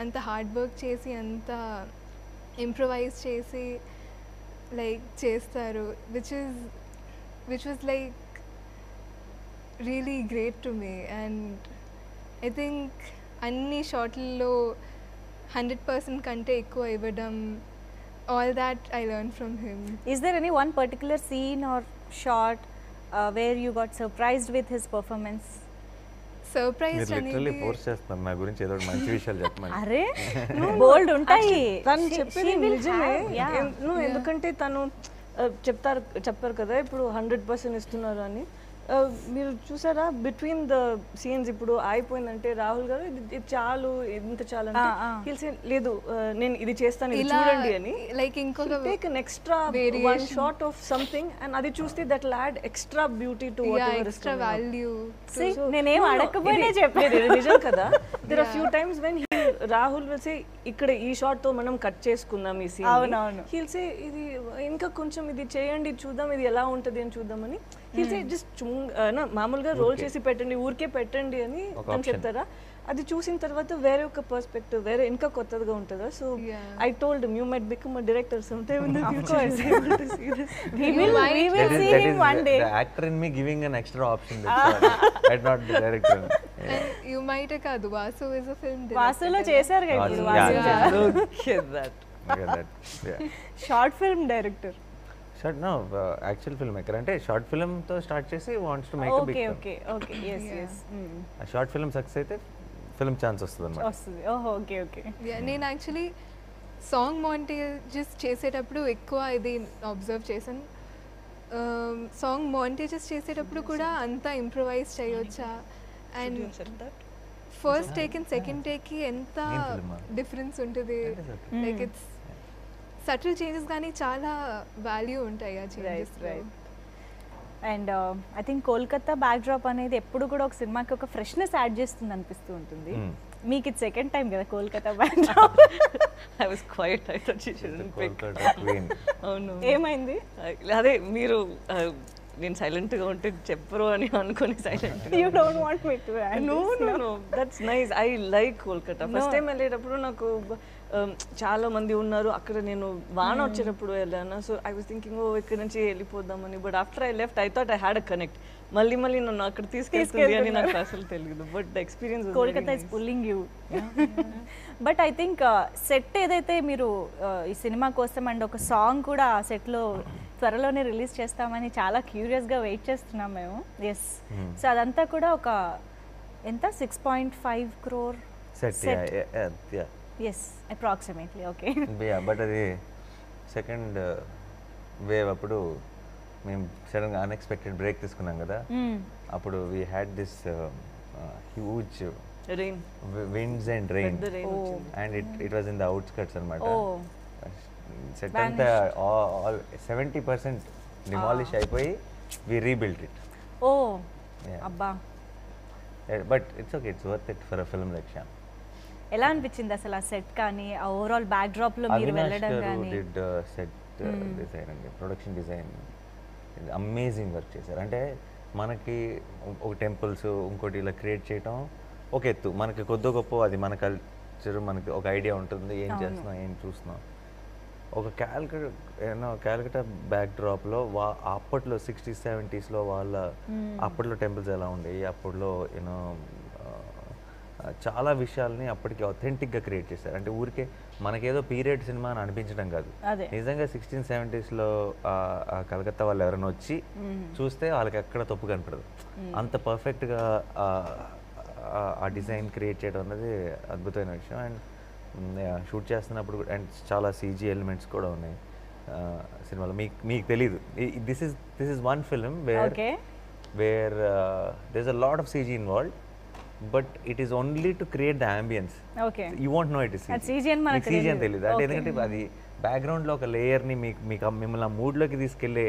అంత హార్డ్ వర్క్ చేసి అంత ఇంప్రొవైజ్ చేసి లైక్ చేస్తారు, which was like really great to me. And I think అన్ని షార్ట్లలో 100% కంటే ఎక్కువ ఇవ్వడం, all that I learn from him. Is there any one particular scene or shot where you got surprised with his performance? Surprise మీరు literally అనేది force చేస్తున్నారు నా గురించి ఏదో ఒకటి మంచి విషయాలు చెప్పమని. అరే బోల్డ్ ఉంటాయి. తను She- చెప్పేది she will నిజమే. have, yeah. ఎందుకంటే తను చెప్పారు కదా ఇప్పుడు 100% ఇస్తున్నారు అని. మీరు చూసారా బిట్వీన్ ద సీన్స్ ఇప్పుడు అయిపోయిందంటే రాహుల్ గారు ఇది చాలు ఇంత చాలు అంటే he'll say, లేదు నేను ఇది చేస్తాను ఇది ఇలా చూడండి అని. లైక్ ఇంకొక take an extra one shot of something and అది చూస్తే that will add extra beauty to whatever is extra value. See, నేనేం అడగకపోయినా చెప్పాను. నిజం కదా. There are few times when Rahul will say ఇక్కడ ఈ షాట్ తో మనం కట్ చేసుకుందాం ఈ సీన్. అవునవును. హీల్ సే ఇది ఇంకా కొంచెం ఇది చేయండి చూద్దాం ఇది ఎలా ఉంటది అని చూద్దామని. హీల్ సే జస్ట్ మామూలుగా రోల్ చేసి పెట్టండి ఊరికే పెట్టండి అని అని చెప్తారా. అది చూసిన తర్వాత వేరే ఒక పర్స్పెక్టివ్ వేరే ఇంకా కొత్తగా ఉంటుందా. So I told you might become a director some time in the future. We will see him one day. The actor in me giving an extra option. I'd not the director. You might కాదు, Vasu is a film వాసులో చేశారు కదా ఇప్పుడు. Yeah, Vasu Look at that. Okay, that, yeah. Short film director. Short, no, actual filmmaker. అంటే short film తో start చేసి wants to make a big okay film. Okay yes yes ఆ short film success అయితే film chance వస్తుంది అన్నమాట. వస్తుంది. ఓహో okay okay. నేను యాక్చువల్లీ సాంగ్ మాంటేజెస్ చేసేటప్పుడు ఎక్కువ ఇది అబ్జర్వ్ చేశాను. సాంగ్ మాంటేజెస్ చేసేటప్పుడు కూడా అంతా ఇంప్రొవైజ్ చేయొచ్చా, and first take and second టేక్కి ఎంత డిఫరెన్స్ ఉంటుంది. లైక్ ఇట్స్ సటిల్ చేంజెస్ కానీ చాలా వాల్యూ ఉంటాయి ఆ changes. And I think Kolkata back drop అనేది ఎప్పుడు కూడా ఒక సినిమాకి ఒక ఫ్రెష్నెస్ యాడ్ చేస్తుంది అనిపిస్తూ ఉంటుంది. మీకు ఇది సెకండ్ టైం కదా Kolkata back drop. I was quiet. I thought she shouldn't pick. Kolkata queen. Oh no. ఏమైంది? అదే మీరు నేను సైలెంట్ గా ఉంటే చెప్పరు అని అనుకుని silent. You don't want me to No. That's nice. I like Kolkata. First time వెళ్ళేటప్పుడు నాకు చాలా మంది ఉన్నారు అక్కడ. నేను వాన వచ్చేటప్పుడు వెళ్ళాను. సో ఐ వాస్ థింకింగ్ ఓ ఇక్కడ నుంచి వెళ్ళిపోదామని. But after I left I thought I had a connect. మళ్ళీ నన్ను అక్కడ తీసుకెళ్తుంది అని నాకు అసలు తెలియదు. But the experience Kolkata is pulling you. But I think set ఏదైతే మీరు ఈ సినిమా కోసం అండ్ ఒక సాంగ్ కూడా ఆ సెట్లో త్వరలోనే రిలీజ్ చేస్తామని చాలా క్యూరియస్గా వెయిట్ చేస్తున్నాం మేము. ఎస్. సో అదంతా కూడా ఒక ఎంత 6.5 crore set. Yeah yes approximately. Okay. But అది సెకండ్ వేవ్ అప్పుడు మేము సడన్గా అన్ఎక్స్పెక్టెడ్ బ్రేక్ తీసుకున్నాం కదా. అప్పుడు we had this huge rain winds and rain, and it was in the outskirts అన్నమాట. సెట్ అంతా all 70% డిమాలిష్ అయిపోయి we rebuilt it. ఓ Yeah. అబ్బా But it's okay, it's worth it for a film like Shyam. ఎలా అనిపించింది అసలు ఆ set కానీ ఆ ఓవరాల్ బ్యాక్ డ్రాప్ లో మీరు Avinash వెళ్ళడం garu కానీ? did set design and production design. Amazing work చేశారు. అంటే మనకి ఒక టెంపుల్స్ ఇంకోటి ఇలా క్రియేట్ చేయటం ఒక ఎత్తు. మనకి కొద్ది గొప్ప అది మన కల్చర్, మనకి ఒక ఐడియా ఉంటుంది ఏం చేస్తున్నాం ఏం చూస్తున్నాం. ఒక క్యాల్కటా బ్యాక్ డ్రాప్లో అప్పట్లో 60s 70s వాళ్ళ అప్పట్లో టెంపుల్స్ ఎలా ఉండేవి, అప్పట్లో యూనో చాలా విషయాల్ని అప్పటికి అథెంటిక్గా క్రియేట్ చేశారు. అంటే ఊరికే మనకేదో పీరియడ్ సినిమా అని అనిపించడం కాదు. నిజంగా 16s 70s కలకత్తా వాళ్ళు ఎవరైనా వచ్చి చూస్తే వాళ్ళకి ఎక్కడ తప్పు కనపడదు. అంత పర్ఫెక్ట్గా ఆ డిజైన్ క్రియేట్ చేయడం అనేది అద్భుతమైన విషయం. అండ్ షూట్ చేస్తున్నప్పుడు అండ్ చాలా CG ఎలిమెంట్స్ కూడా ఉన్నాయి సినిమాలో. మీకు తెలీదు, this is one film where there is a lot of CG involved, but it is only to create the ambience. You won't know it is CG అని తెలియదు. అంటే ఎందుకంటే అది బ్యాక్గ్రౌండ్లో ఒక లేయర్ని మిమ్మల్ని ఆ మూడ్లోకి తీసుకెళ్లే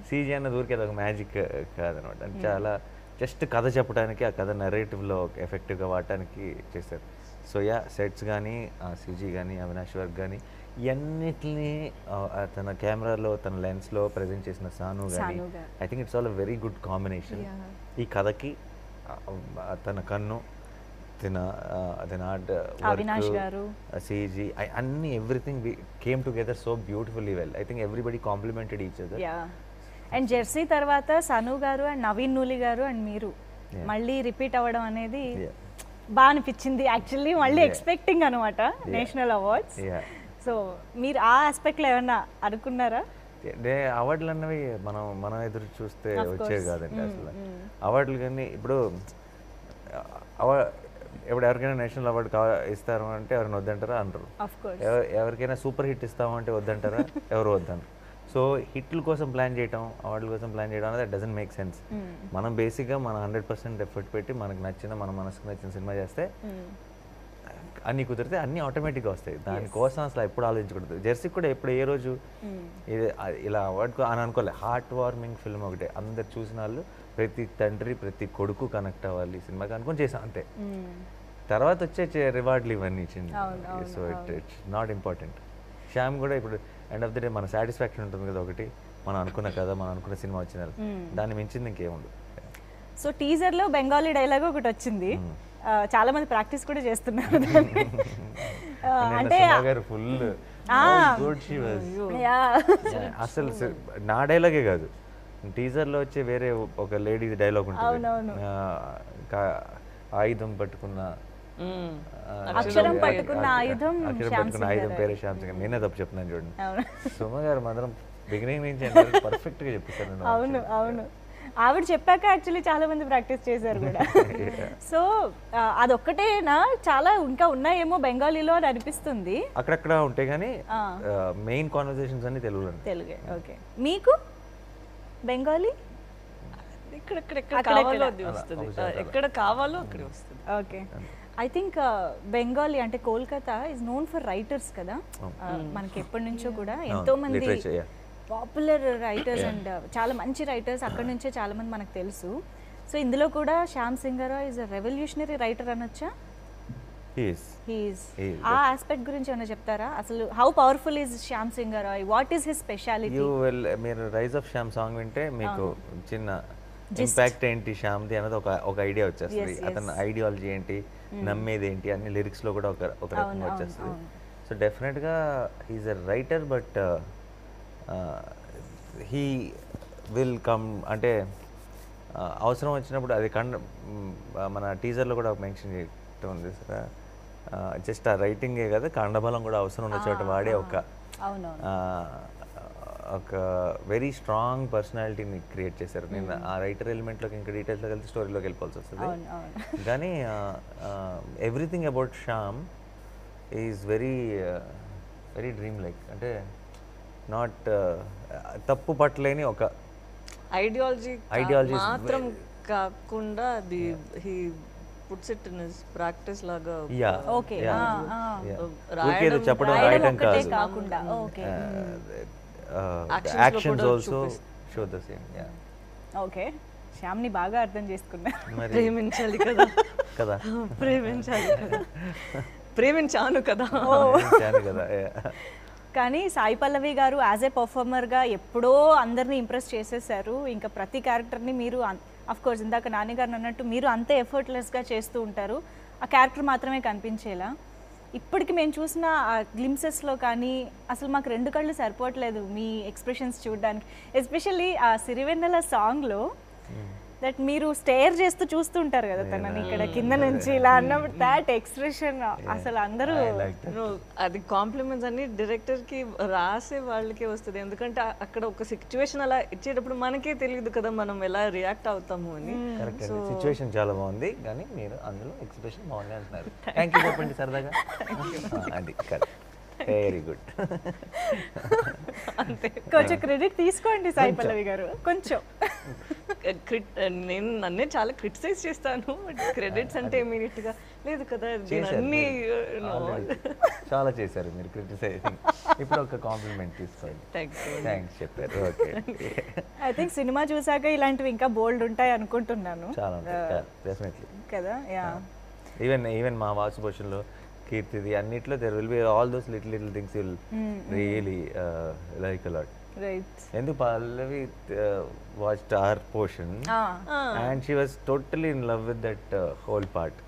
CG అన్నది ఊరికే ఒక మ్యాజిక్ కాదనమాట. అంటే చాలా జస్ట్ కథ చెప్పడానికి, ఆ కథ నెరేటివ్లో ఎఫెక్టివ్గా వాడటానికి చేశారు. సో యా, సెట్స్ కానీ CG కానీ అవినాష్ వర్క్ కానీ ఇవన్నిటిని తన కెమెరాలో తన లెన్స్లో ప్రజెంట్ చేసిన సాను కానీ సాను గారు. I think it's all a very good combination. ఈ కథకి తన కన్ను తన ఆర్ట్ అవినాష్ గారు సిజీ అన్ని everything came together so beautifully well. I think everybody complimented each other. Yeah and Jersey తర్వాత సను గారు అండ్ నవీన్ నూలి గారు అండ్ మీరు మళ్ళీ రిపీట్ అవ్వడం అనేది బాగా అనిపించింది యాక్చువల్లీ. మళ్ళీ ఎక్స్పెక్టింగ్ అనమాట నేషనల్ అవార్డ్స్. సో మీరు ఆ ఆస్పెక్ట్లో ఏమన్నా అనుకున్నారా? అవార్డులు అన్నవి మనం ఎదురు చూస్తే వచ్చేవి కాదండి అసలు. అవార్డులు కానీ ఇప్పుడు ఎవరికైనా నేషనల్ అవార్డు ఇస్తారు అంటే ఎవరైనా వద్దంటారా అనరు. ఎవరికైనా సూపర్ హిట్ ఇస్తామంటే వద్దంటారా, ఎవరు వద్దంటారు. సో హిట్ల కోసం ప్లాన్ చేయడం, అవార్డుల కోసం ప్లాన్ చేయడం అనేది డజంట్ మేక్ సెన్స్. మనం బేసిక్గా మన 100% ఎఫర్ట్ పెట్టి మనకు నచ్చిన మన మనసుకు నచ్చిన సినిమా చేస్తే అన్నీ కుదిరితే అన్నీ ఆటోమేటిక్గా వస్తాయి. దానికోసం అసలు ఎప్పుడు ఆలోచించకూడదు. జెర్సీ కూడా ఎప్పుడు ఏ రోజు ఇది ఇలా అవార్డు అని అనుకోలే. హార్ట్ వార్మింగ్ ఫిల్మ్ ఒకటే, అందరు చూసిన వాళ్ళు ప్రతి తండ్రి ప్రతి కొడుకు కనెక్ట్ అవ్వాలి ఈ సినిమాకి అనుకుని చేసాం అంతే. తర్వాత వచ్చే రివార్డులు ఇవన్నీ ఇచ్చింది. So it's not important. Shyam కూడా ఇప్పుడు ఎండ్ ఆఫ్ ద డే మన సాటిస్ఫాక్షన్ ఉంటుంది కదా ఒకటి, మనం అనుకున్న కదా మనం అనుకున్న సినిమా వచ్చిన దాన్ని మించింది ఇంకేముండదు. సో టీజర్లో బెంగాలీ డైలాగ్ ఒకటి వచ్చింది, చాలా మంది ప్రాక్టీస్ కూడా చేస్తున్నారు దాన్ని. అంటే ఫుల్ అసలు నా డైలాగే కాదు, టీజర్లో వచ్చే వేరే ఒక లేడీ డైలాగ్ ఉంటుంది, ఆయుధం పట్టుకున్న అక్షరం పట్టుకున్న ఆయుధం పేరే శ్యామ్ సింగ్. నేనే తప్పు చెప్తున్నాను చూడండి. సుమ గారు మాత్రం బిగినింగ్ నుంచి పర్ఫెక్ట్ గా చెప్పేశారు. అవును అవును, ఆవిడ చెప్పాక యాక్చువల్లీ చాలా మంది ప్రాక్టీస్ చేశారు కూడా. సో అదొక్కటేనా, చాలా ఇంకా ఉన్నాయేమో బెంగాలీలో అని అనిపిస్తుంది. అక్కడక్కడ ఉంటాయి కానీ మెయిన్ కాన్వర్సేషన్స్ అన్ని తెలుగే. ఓకే, మీకు బెంగాలీ ఎక్కడ కావాలో అది వస్తుంది, ఎక్కడ కావాలో అక్కడ వస్తుంది. ఓకే, ఐ థింక్ బెంగాలీ అంటే Kolkata is known for writers కదా. మనకి ఎప్పటి నుంచో కూడా ఎంతో మంది పాపులర్ రైటర్స్ అండ్ చాలా మంచి రైటర్స్ అక్కడ నుంచే చాలా మంది మనకు తెలుసు. సో ఇందులో కూడా Shyam Singha Roy is a revolutionary writer అనొచ్చా? ఆ ఆస్పెక్ట్ గురించి ఏమైనా చెప్తారా? అసలు how powerful is Shyam Singha Roy, what is his speciality? మీరు రైజ్ ఆఫ్ శ్యామ్ సాంగ్ వింటే మీకు చిన్న ఇంపాక్ట్ ఏంటి శ్యామ్ది అనేది ఒక ఐడియా వచ్చేస్తుంది. అతని ఐడియాలజీ ఏంటి, నమ్మేది ఏంటి అన్ని లిరిక్స్లో కూడా ఒక రకంగా వచ్చేస్తుంది. సో డెఫినెట్గా he is a writer, but he will come అంటే అవసరం వచ్చినప్పుడు అది మన టీజర్లో కూడా మెన్షన్ చేయటం ఉంది సార్. జస్ట్ ఆ రైటింగే కదా, కండబలం కూడా అవసరం ఉన్న చోట వాడే ఒక వెరీ స్ట్రాంగ్ పర్సనాలిటీని క్రియేట్ చేశారు. నేను ఆ రైటర్ ఎలిమెంట్లోకి ఇంకా డీటెయిల్స్లోకి వెళ్తే స్టోరీలోకి వెళ్ళిపోవాల్సి వస్తుంది. కానీ everything about Shyam is very very dream like, అంటే నాట్ తప్పు పట్టలేని ఒక ఐడియాలజీ మాత్రం కాకుండా అది he puts it in his practice లాగా. ఓకే, రాయడం కాకుండా actions also show the same. Okay, శ్యామ్ని బాగా అర్థం చేసుకున్నా. ప్రేమించాలి కదా కదా ప్రేమించాలి కదా, ప్రేమించాను కదా. కానీ సాయి పల్లవి గారు యాజ్ ఏ పర్ఫార్మర్గా ఎప్పుడో అందరినీ ఇంప్రెస్ చేసేసారు. ఇంకా ప్రతి క్యారెక్టర్ని మీరు అఫ్ కోర్స్ ఇందాక నాని గారు అన్నట్టు మీరు అంతే ఎఫర్ట్లెస్గా చేస్తూ ఉంటారు, ఆ క్యారెక్టర్ మాత్రమే కనిపించేలా. ఇప్పటికి మేము చూసిన గ్లిమ్సెస్లో కానీ అసలు మాకు 2 కళ్ళు సరిపోవట్లేదు మీ ఎక్స్ప్రెషన్స్ చూడడానికి. ఎస్పెషల్లీ ఆ సిరివెన్నెల సాంగ్లో దట్ మీరు స్టేర్ చేస్తూ చూస్తూ ఉంటారు కదా తనని ఇక్కడ కింద నుంచి ఇలా అన్నప్పుడు దాట్ ఎక్స్ప్రెషన్ అసలు అందరూ అది కాంప్లిమెంట్స్ అన్ని డైరెక్టర్కి రాసే వాళ్ళకే వస్తుంది. ఎందుకంటే అక్కడ ఒక సిచ్యువేషన్ అలా ఇచ్చేటప్పుడు మనకే తెలియదు కదా మనం ఎలా రియాక్ట్ అవుతాము అని. సిచ్యువేషన్ చాలా బాగుంది కానీ మీరు అందులో ఎక్స్ప్రెషన్ బాగుంది అంటున్నారు. థ్యాంక్ యూ చెప్పండి సరదాగా. అది కరెక్ట్, వెరీ గుడ్. కొంచెం క్రెడిట్ తీసుకోండి సాయి పల్లవి గారు. కొంచెం నేను నన్నే చాలా క్రిటిసైజ్ చేస్తాను, క్రెడిట్స్ అంటే ఇమీడియట్ గా లేదు కదా. అన్ని చాలా చేశారు మీరు క్రిటిసైజింగ్. ఇప్పుడు ఒక కాంప్లిమెంట్ తీసుకోండి. థ్యాంక్స్ చెప్పారు. ఓకే, ఐ థింక్ సినిమా చూసాక ఇలాంటివి ఇంకా బోల్డ్ ఉంటాయి అనుకుంటున్నాను. చాలా డెఫినెట్లీ కదా. యా, ఈవెన్ మా వాసు భూషణ్లో కీర్తిది అన్నిట్లో there will be all those little things will really like a lot. Right. ఎందుకు Pallavi watched our portion and she was totally in love with that whole part.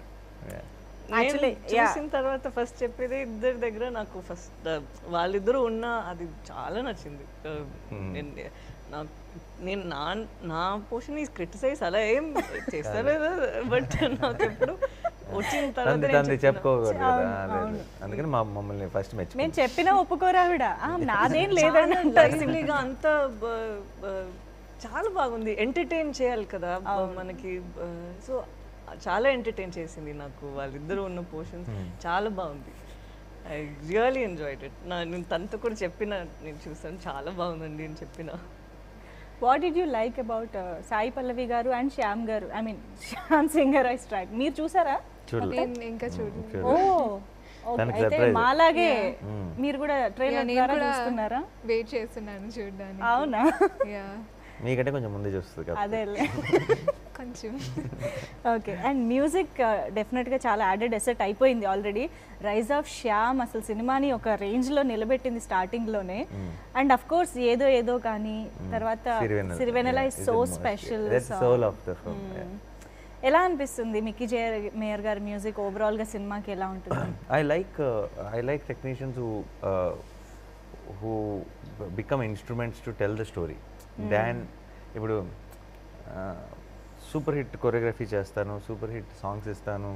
Actually, చూసిన తర్వాత ఫస్ట్ చెప్పేది ఇద్దరి దగ్గర నాకు ఫస్ట్ వాళ్ళిద్దరూ ఉన్న అది చాలా నచ్చింది. నేను నా పోర్షన్ ఈజ్ క్రిటిసైజ్ అలా ఏం చేస్తలేదు, బట్ నాకు ఎప్పుడు వచ్చిన తర్వాత చెప్పుకోకూడదు కదా, అందుకని మమ్మల్ని ఫస్ట్ మెచ్చి మేము చెప్పినా ఒప్పుకోరా ఆవిడ, నాదేం లేదని అంటారు. అంత చాలా బాగుంది, ఎంటర్టైన్ చేయాలి కదా మనకి. సో చాలా ఎంటర్టైన్ చేసింది నాకు వాళ్ళిద్దరూ ఉన్న పోర్షన్స్. చాలా బాగుంది, ఐ రియలీ ఎంజాయ్డ్ ఇట్. నేను తనతో కూడా నేను చూసాను చాలా బాగుందండి అని చెప్పిన. What did you like about Sai Pallavi garu and Shyam garu, I mean Shyam singer I strike, మీరు చూసారా? ఇంకా చూడండి. ఓ అయితే మాలాగే మీరు కూడా ట్రైలర్ ద్వారా చూస్తున్నారా? వెయిట్ చేస్తున్నాను చూడడానికి. అవునా? మీకంటే కొంచెం ముందే చూస్తుంది కదా. అదేలే కొంచెం. ఓకే. అండ్ మ్యూజిక్ డెఫినెట్గా చాలా యాడెడ్ ఎసెట్ అయిపోయింది ఆల్రెడీ. రైజ్ ఆఫ్ శ్యామ్ అసలు సినిమాని ఒక రేంజ్లో నిలబెట్టింది స్టార్టింగ్లోనే. అండ్ అఫ్ కోర్స్ ఏదో ఏదో కానీ తర్వాత సిరివెన్నెల ఇస్ సో స్పెషల్. ఎలా అనిపిస్తుంది మిక్కీ జే మేయర్ గారి మ్యూజిక్ ఓవరాల్గా సినిమాకి ఎలా ఉంటుంది? I like technicians who become instruments to tell the story than. ఇప్పుడు సూపర్ హిట్ కొరియోగ్రఫీ చేస్తాను, సూపర్ హిట్ సాంగ్స్ ఇస్తాను,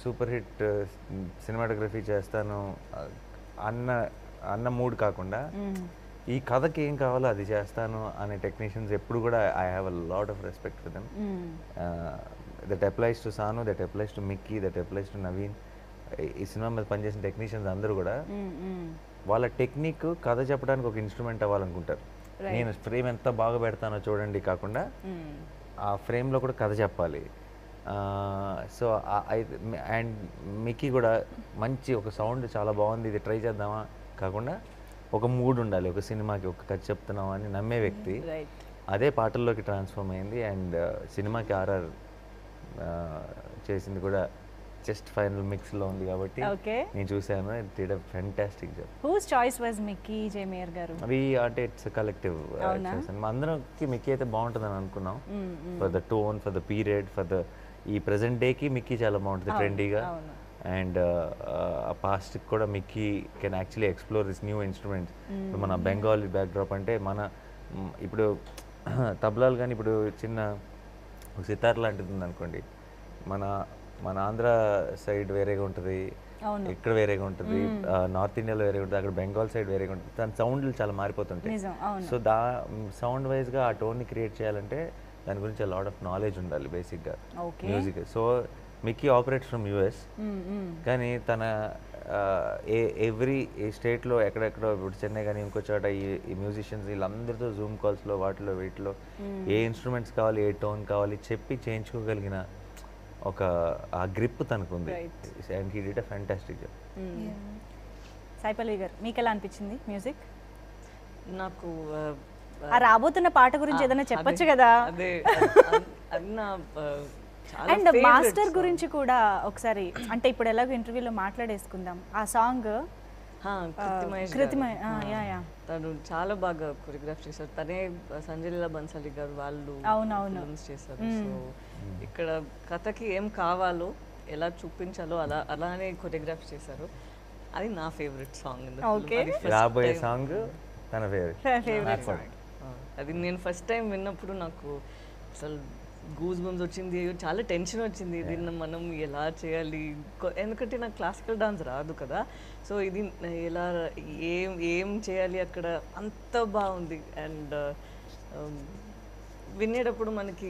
సూపర్ హిట్ సినిమాటోగ్రఫీ చేస్తాను అన్న మూడ్ కాకుండా ఈ కథకి ఏం కావాలో అది చేస్తాను అనే టెక్నీషియన్స్ ఎప్పుడు కూడా I have a lot of respect for them. That applies to Sanu, that applies to Mickey, that applies to Naveen. ఈ సినిమా మీద పనిచేసిన టెక్నీషియన్స్ అందరూ కూడా వాళ్ళ టెక్నిక్ కథ చెప్పడానికి ఒక ఇన్స్ట్రుమెంట్ అవ్వాలనుకుంటారు. నేను ఫ్రేమ్ ఎంత బాగా పెడతానో చూడండి కాకుండా ఆ ఫ్రేమ్లో కూడా కథ చెప్పాలి. సో అండ్ మిక్కీ కూడా మంచి ఒక సౌండ్ చాలా బాగుంది ఇది ట్రై చేద్దామా కాకుండా ఒక మూడ్ ఉండాలి, ఒక సినిమాకి ఒక కథ చెప్తున్నాం అని నమ్మే వ్యక్తి. అదే పాటల్లోకి ట్రాన్స్ఫార్మ్ అయింది. అండ్ సినిమాకి ఆర్ఆర్ చేసింది కూడా జస్ట్ ఫైనల్ మిక్స్ లో ఉంది కాబట్టి నేను చూసాను. It did a fantastic job. Whose choice was Mickey J Meyer గారు? అవి అంటే ఇట్స్ కలెక్టివ్ చేసాను. అందరికి మిక్కీ అయితే బాగుంటుందని అనుకున్నాం. For the tone, for the period, for the ఈ ప్రెసెంట్ డేకి మిక్కీ చాలా బాగుంటుంది ట్రెండీగా. అండ్ ఆ పాస్ట్ కూడా Mickey can actually explore this new instruments. ఇప్పుడు మన బెంగాలీ బ్యాక్డ్రాప్ అంటే మన ఇప్పుడు తబలాలు కానీ ఇప్పుడు చిన్న సితార్ లాంటిది ఉంది అనుకోండి, మన ఆంధ్ర సైడ్ వేరేగా ఉంటుంది, ఇక్కడ వేరేగా ఉంటుంది, నార్త్ ఇండియాలో వేరేగా ఉంటుంది, అక్కడ బెంగాల్ సైడ్ వేరేగా ఉంటుంది. దాని సౌండ్లు చాలా మారిపోతుంటాయి. సో సౌండ్ వైజ్గా ఆ టోన్ని క్రియేట్ చేయాలంటే దాని గురించి లాట్ ఆఫ్ నాలెడ్జ్ ఉండాలి బేసిక్గా music. So Mickey operates from US, కానీ తన ఎవ్రీ స్టేట్లో ఎక్కడెక్కడో ఇప్పుడు చెన్నై కానీ ఇంకో చోట ఈ మ్యూజిషియన్స్ వీళ్ళందరితో జూమ్ కాల్స్లో వాటిలో వీటిలో ఏ ఇన్స్ట్రుమెంట్స్ కావాలి, ఏ టోన్ కావాలి చెప్పి చేయించుకోగలిగిన ఒక ఆ గ్రిప్ తనకుంది. And he did a fantastic job. Sai Pallavi garu మీకు ఎలా అనిపించింది మ్యూజిక్? నాకు రాబోతున్న పాట గురించి ఏదైనా చెప్పొచ్చు కదా. అదే అండ్ మాస్టర్ గురించి కూడా ఒకసారి, అంటే ఇప్పుడు ఎలాగో ఇంటర్వ్యూలో మాట్లాడేసుకుందాం. ఆ సాంగ్ తను చాలా బాగా కొరియోగ్రాఫ్ చేశారు. తనే సంజయ్ లీలా బన్సాలి గారు వాళ్ళు చేశారు. సో ఇక్కడ కథకి ఏం కావాలో ఎలా చూపించాలో అలానే కొరియోగ్రాఫ్ చేశారు. అది నా ఫేవరెట్ సాంగ్. రాబోయే సాంగ్ తన ఫేవరెట్. అది నేను ఫస్ట్ టైం విన్నప్పుడు నాకు అసలు గూస్ బంప్స్ వచ్చింది, చాలా టెన్షన్ వచ్చింది. దీన్ని మనం ఎలా చేయాలి, ఎందుకంటే నాకు క్లాసికల్ డాన్స్ రాదు కదా. సో ఇది ఎలా ఏం చేయాలి అక్కడ, అంత బాగుంది. అండ్ వినేటప్పుడు మనకి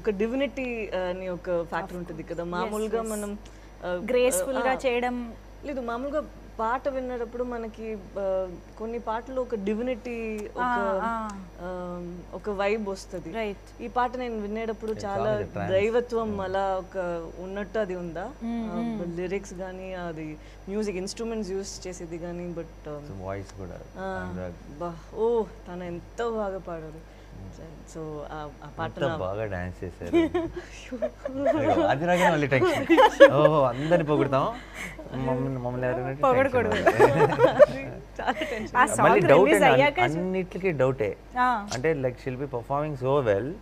ఒక డివినిటీ అని ఒక ఫ్యాక్టర్ ఉంటుంది కదా. మామూలుగా మనం గ్రేస్ఫుల్ గా చేయడం లేదు, మామూలుగా పాట వినేటప్పుడు మనకి కొన్ని పాటలు ఒక డివినిటీ, ఒక వైబ్ వస్తుంది. ఈ పాట నేను వినేటప్పుడు చాలా దైవత్వం అలా ఒక ఉన్నట్టు అది ఉందా, లిరిక్స్ కానీ అది మ్యూజిక్ ఇన్స్ట్రుమెంట్స్ యూస్ చేసేది కానీ, బట్ వాయిస్ కూడా ఓ తను ఎంతో బాగా పాడారు. సో ఆ పాట అంత బాగా డాన్స్ చేశారు. అది రాగానే మళ్ళీ టెన్షన్. ఓహో అందరిని పొగుడతాం, మమ్మల్ని ఎవరైనా పొగడకూడదు. చాలా టెన్షన్. ఆ మళ్ళీ సాంగ్ డౌట్ రిలీజ్ అయ్యాక అన్నిటికీ డౌటే. ఆ, అంటే like షిల్ B performing so well,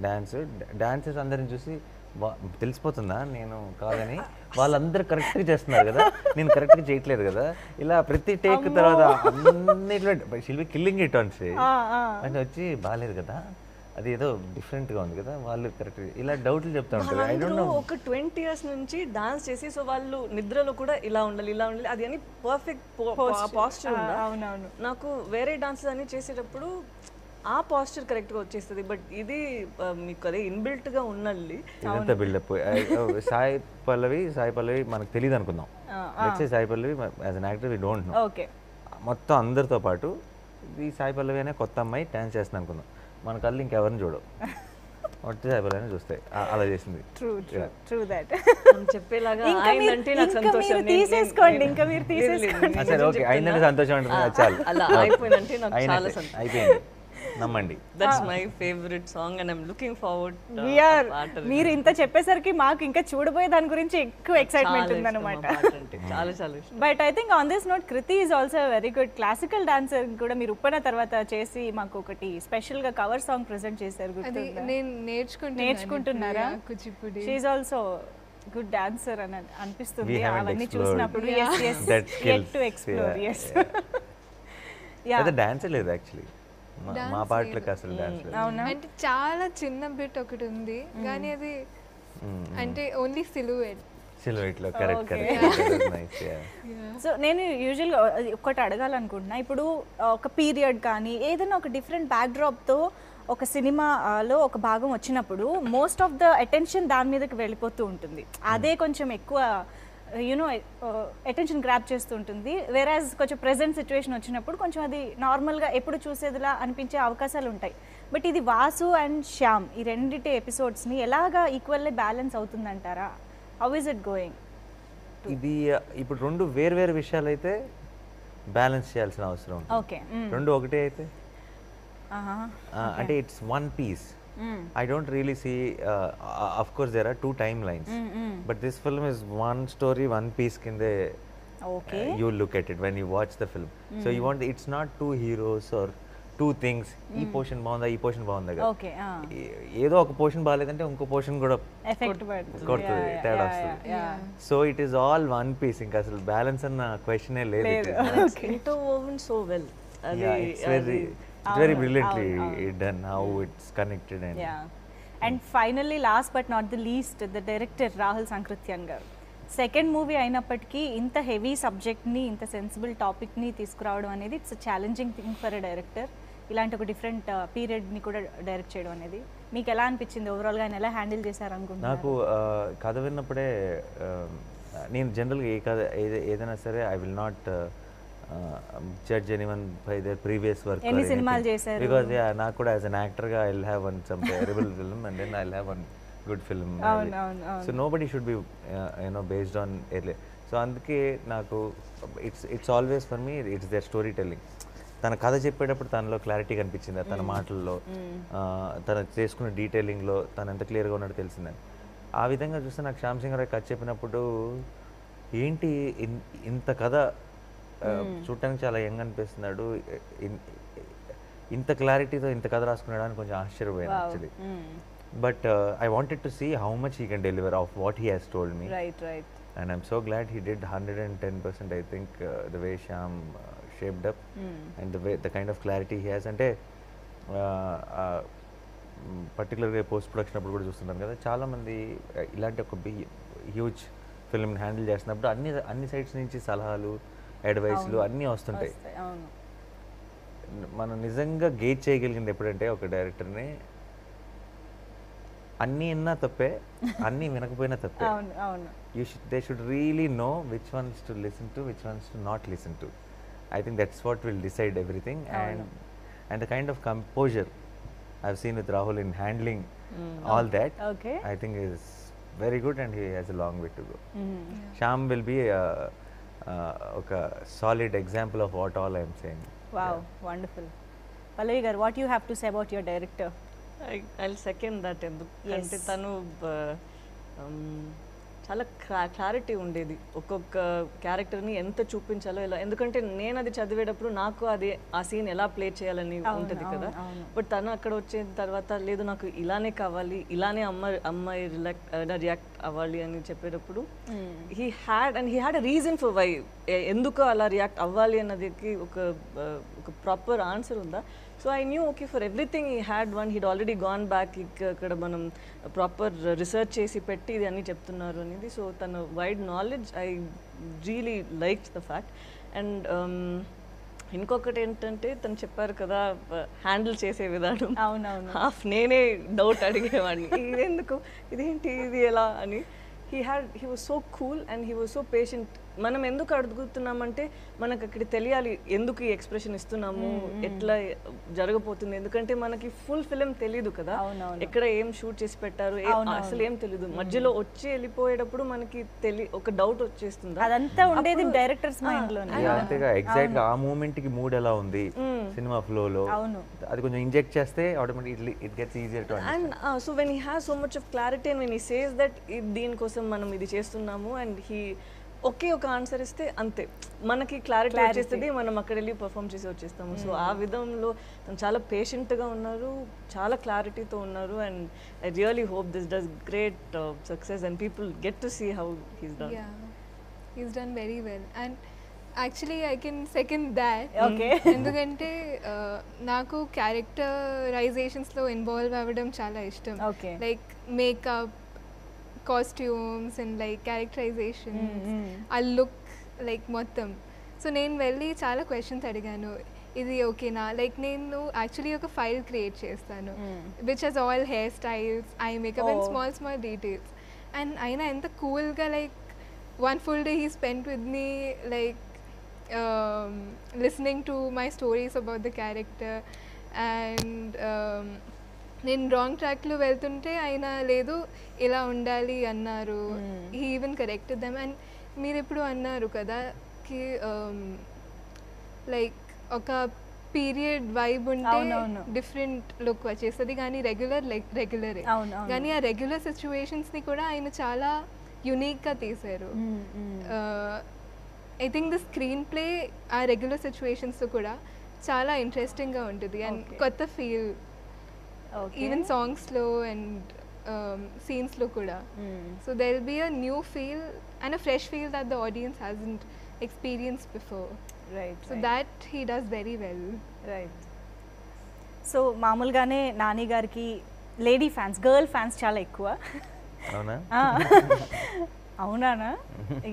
dancers అందరిని చూసి తెలిసిపోతుందా నేను కాదని. వాళ్ళందరూ కరెక్ట్గా చేస్తున్నారు కదా, నేను కరెక్ట్గా చేయట్లేదు కదా. ఇలా ప్రతి టేక్ తర్వాత అన్నిట్లో she'll be killing it on stage. అంటే వచ్చి బాగాలేదు కదా, అది ఏదో డిఫరెంట్గా ఉంది కదా, వాళ్ళు కరెక్ట్ ఇలా డౌట్లు చెప్తా ఉంటారు. I don't know. ఒక 20 years నుంచి డాన్స్ చేసి, సో వాళ్ళు నిద్రలో కూడా ఇలా ఉండాలి ఇలా ఉండాలి అది అని పర్ఫెక్ట్ పాస్చర్ ఉందా. అవునవును. నాకు వేరే డాన్సెస్ అన్ని చేసేటప్పుడు ఆ పాస్చర్ కరెక్ట్గా వచ్చేస్తుంది, బట్ ఇది మీకు అదే ఇన్బిల్ట్గా ఉన్నది. ఇదంతా బిల్డప్. సాయి పల్లవి మనకు తెలియదు అనుకుందాం. Let's say Sai Pallavi as an actor we don't know. Okay. మొత్తం అందరితో పాటు ఈ సాయి పల్లవి అనే కొత్త అమ్మాయి డాన్స్ చేస్తుంది అనుకుందాం. మన కళ్ళు ఇంకెవరిని చూడవు, వచ్చి సాయి పల్లవి అని చూస్తాయి. అలా చేసింది. True that. చెప్పేలాగా ఇంకా అయిందంటే నాకు మీరు సంతోషం. తీసేసుకోండి, ఇంకా మీరు తీసేసుకోండి. సరే ఓకే, అయిందంటే సంతోషం ఉంటుంది, చాలు. అలా అయిపోయిందంటే నాకు చాలా అయినట్టే, సంతోషం. అయిపోయింది, నమ్మండి. That's my favourite song and I'm looking forward. మీరు ఇంత చెప్పేసరికి మాకు ఇంకా చూడబోయే దాని గురించి ఎక్కువ ఎక్సైట్మెంట్ ఉందన్నమాట. చాలా చాలా ఇష్టం. But I think on this note Kriti is also very good classical dancer కూడా. మీరు ఉప్పన తర్వాత చేసి మాకు ఒకటి స్పెషల్ గా కవర్ సాంగ్ ప్రెజెంట్ చేశారు. అది నేను నేర్చుకుంటున్నారా? Kuchipudi. She is also good dancer అని అనిపిస్తుంది We haven't అవన్నీ explored చూసినప్పుడు. that skills. To explore. Yeah. Yeah. అదే డాన్స్ లేదు యాక్చువల్లీ, మా పాటలకు అసలు డాన్స్ లేదు. అవునా? అంటే చాలా చిన్న బిట్ ఒకటి ఉంది కానీ అది అంటే ఓన్లీ సిలువేట్. సిల్వెట్లో కరెక్ట్ నైస్. సో నేను యూజువల్గా ఒకటి అడగాలనుకుంటున్నా. ఇప్పుడు ఒక పీరియడ్ కానీ ఏదైనా ఒక డిఫరెంట్ బ్యాక్డ్రాప్తో ఒక సినిమాలో ఒక భాగం వచ్చినప్పుడు మోస్ట్ ఆఫ్ ద అటెన్షన్ దాని మీదకి వెళ్ళిపోతూ ఉంటుంది. అదే కొంచెం ఎక్కువ యూనో అటెన్షన్ గ్రాప్ చేస్తూ ఉంటుంది. వేరాజ్ కొంచెం ప్రెజెంట్ సిచ్యువేషన్ వచ్చినప్పుడు కొంచెం అది నార్మల్గా ఎప్పుడు చూసేదిలా అనిపించే అవకాశాలు ఉంటాయి. బట్ ఇది వాసు అండ్ శ్యామ్ ఈ రెండిటి ఎపిసోడ్స్ని ఎలాగా ఈక్వల్లీ బ్యాలెన్స్ అవుతుందంటారా? How is it going? ఇది ఇప్పుడు రెండు వేరు విషయాలు అయితే బ్యాలెన్స్ చేయాల్సిన అవసరం ఉంటుంది. ఓకే. రెండు ఒకటే అయితే అంటే it's one piece. I don't really see, of course there are two timelines, but this film is one story, one piece kinde. Okay. You look at it when you watch the film. So you want, it's not two heroes or two things. ఈ portion బాగుందా, ఈ portion బాగుందా కదా. Okay. ఏదో ఒక portion బాగాలేదంటే ఇంకో portion కూడా effect కొడుతుంది, తేడా వస్తుంది. So it is all one piece. ఇంకా అసలు బ్యాలెన్స్ అన్న క్వశ్చనే లేదు. Interwoven so well. It's very brilliantly done how it's connected. And and finally last but not the least the director Rahul Sankrityan garu. Second movie అయినప్పటికీ ఇంత హెవీ సబ్జెక్ట్ని, ఇంత సెన్సిబుల్ టాపిక్ని తీసుకురావడం అనేది it's challenging thing for a director. ఇలాంటి ఒక డిఫరెంట్ పీరియడ్ని కూడా డైరెక్ట్ చేయడం అనేది మీకు ఎలా అనిపించింది? ఓవరాల్గా ఆయన ఎలా హ్యాండిల్ చేశారు అనుకుంటున్నారు? నాకు కథ విన్నప్పుడే నేను జనరల్గా ఏ కథ ఏదైనా సరే I will not judge anyone by their previous work. ఎన్ని సినిమాలు చేశారు? Because నాకు కూడా as an actor గా I'll have one some terrible film and then I'll have one good film. So nobody should be based on early. So అందుకే నాకు it's always for me it's their storytelling. తన కథ చెప్పేటప్పుడు తనలో clarity కనిపించింది, తన మాటల్లో, తన చేసుకున్న డీటెయిలింగ్లో తను ఎంత క్లియర్గా ఉన్నట్టు తెలిసిందని. ఆ విధంగా చూస్తే నాకు శ్యామ్ సింగ్ రాయ్ కథ చెప్పినప్పుడు ఏంటి ఇంత కథ చూడటానికి చాలా యంగ్ అనిపిస్తున్నాడు, ఇంత క్లారిటీతో ఇంత కథ రాసుకున్నాడు అని కొంచెం ఆశ్చర్యపోయాను actually. But I wanted to see how much he can deliver of what he has told me. And I'm so glad he did 110%. I think the way Shyam shaped up and the kind of clarity he has. అంటే పర్టికులర్గా post production అప్పుడు కూడా చూస్తుంటాను కదా, చాలామంది ఇలాంటి ఒక huge ఫిల్మ్ని handle చేస్తున్నప్పుడు అన్ని సైడ్స్ నుంచి సలహాలు, అడ్వైస్లు అన్నీ వస్తుంటాయి. మనం నిజంగా గేజ్ చేయగలిగింది ఎప్పుడంటే ఒక డైరెక్టర్ని అన్నీ విన్నా తప్పే, అన్నీ వినకపోయినా తప్పే. They should really know which ones to listen to, which ones to not listen to. I think that's what will decide everything. And the kind of composer I have seen with Rahul in handling all that I think is very good and he has a long way to go. Shyam will be ఒక solid example of what all I'm saying. Wow, wonderful. Pallavi garu, what you have to say about your director? I second that. ఎందుకంటే తను చాలా clarity ఉండేది ఒక్కొక్క క్యారెక్టర్ని ఎంత చూపించాలో ఎలా. ఎందుకంటే నేను అది చదివేటప్పుడు నాకు అది ఆ సీన్ ఎలా ప్లే చేయాలని ఉంటుంది కదా. బట్ తను అక్కడ వచ్చిన తర్వాత లేదు నాకు ఇలానే కావాలి, ఇలానే అమ్మాయి రియాక్ట్ అవ్వాలి అని చెప్పేటప్పుడు he had a reason for why, ఎందుకు అలా రియాక్ట్ అవ్వాలి అన్నదికి ఒక ప్రాపర్ ఆన్సర్ ఉందా. So I knew okay for everything he had one, he'd already gone back, ఇక్కడ మనం ప్రాపర్ రీసెర్చ్ చేసి పెట్టి ఇది అన్నీ చెప్తున్నారు అనేది. సో తన wide knowledge I really like the fact. And ఇంకొకటి ఏంటంటే తను చెప్పారు కదా హ్యాండిల్ చేసే విధానం, అవునవును, హాఫ్ నేనే డౌట్ అడిగేవాడిని ఇది ఎందుకు, ఇదేంటి, ఇది ఎలా అని. he was so cool and he was so patient. మనం ఎందుకు అడుగుతున్నామంటే మనకు అక్కడ తెలియాలి ఎందుకు ఈ ఎక్స్ప్రెషన్ ఇస్తున్నాము, ఎట్లా జరగబోతుంది. ఎందుకంటే మనకి ఫుల్ ఫిలిం తెలీదు కదా, ఎక్కడ ఏం షూట్ చేసి పెట్టారు అసలు ఏం తెలీదు. మధ్యలో వచ్చి వెళ్ళిపోయేటప్పుడు మనకి ఒక డౌట్ వచ్చేస్తుంది. అదంతా ఉండేది డైరెక్టర్స్ మైండ్ లో. అంతేగా ఎగ్జాక్ట్ గా ఆ మూమెంట్ కి మూడ్ ఎలా ఉంది సినిమా ఫ్లో లో, అది కొంచెం ఇంజెక్ట్ చేస్తే automatically it gets easier to understand. And so when he has so much of clarity and when he says that దీనికోసం మనం ఇది చేస్తున్నాము అండ్ హీ ఒకే ఒక ఆన్సర్ ఇస్తే అంతే మనకి క్లారిటీ వచ్చేస్తుంది, మనం అక్కడ వెళ్ళి పర్ఫామ్ చేసి వచ్చేస్తాము. సో ఆ విధంలో తను చాలా పేషెంట్గా ఉన్నారు, చాలా క్లారిటీతో ఉన్నారు. And I really hope this does great success and people get to see how he's done. He's done very well and actually I can second that. Okay, ఎందుకంటే నాకు క్యారెక్టరైజేషన్స్లో ఇన్వాల్వ్ అవ్వడం చాలా ఇష్టం. Like makeup, costumes and like characterisations, ఆ look like మొత్తం. సో నేను వెళ్ళి చాలా క్వశ్చన్స్ అడిగాను, ఇది ఓకేనా. లైక్ నేను యాక్చువల్లీ ఒక ఫైల్ క్రియేట్ చేస్తాను which has all hairstyles, eye makeup and small small details. And అయినా ఎంత కూల్గా like one full day he spent with me like listening to my stories about the character and నేను wrong ట్రాక్లో వెళ్తుంటే ఆయన లేదు ఇలా ఉండాలి అన్నారు. He even corrected them. And మీరు ఇప్పుడు అన్నారు కదా కి లైక్ ఒక పీరియడ్ వైబ్ ఉంటే డిఫరెంట్ లుక్ వచ్చేస్తుంది, కానీ రెగ్యులరే. కానీ ఆ రెగ్యులర్ సిచ్యువేషన్స్ని కూడా ఆయన చాలా యునిక్గా తీశారు. I think the screenplay ఆ రెగ్యులర్ సిచ్యువేషన్స్తో కూడా చాలా ఇంట్రెస్టింగ్గా ఉంటుంది అండ్ కొత్త ఫీల్ ఈవెన్ సాంగ్స్లో అండ్ సీన్స్లో కూడా. So there will be a new feel and a fresh feel that the audience hasn't experience before. Right, so that he does very well. Right. సో మామూలుగానే నాని గారికి లేడీ ఫ్యాన్స్, గర్ల్ ఫ్యాన్స్ చాలా ఎక్కువ. అవునా? అవునా?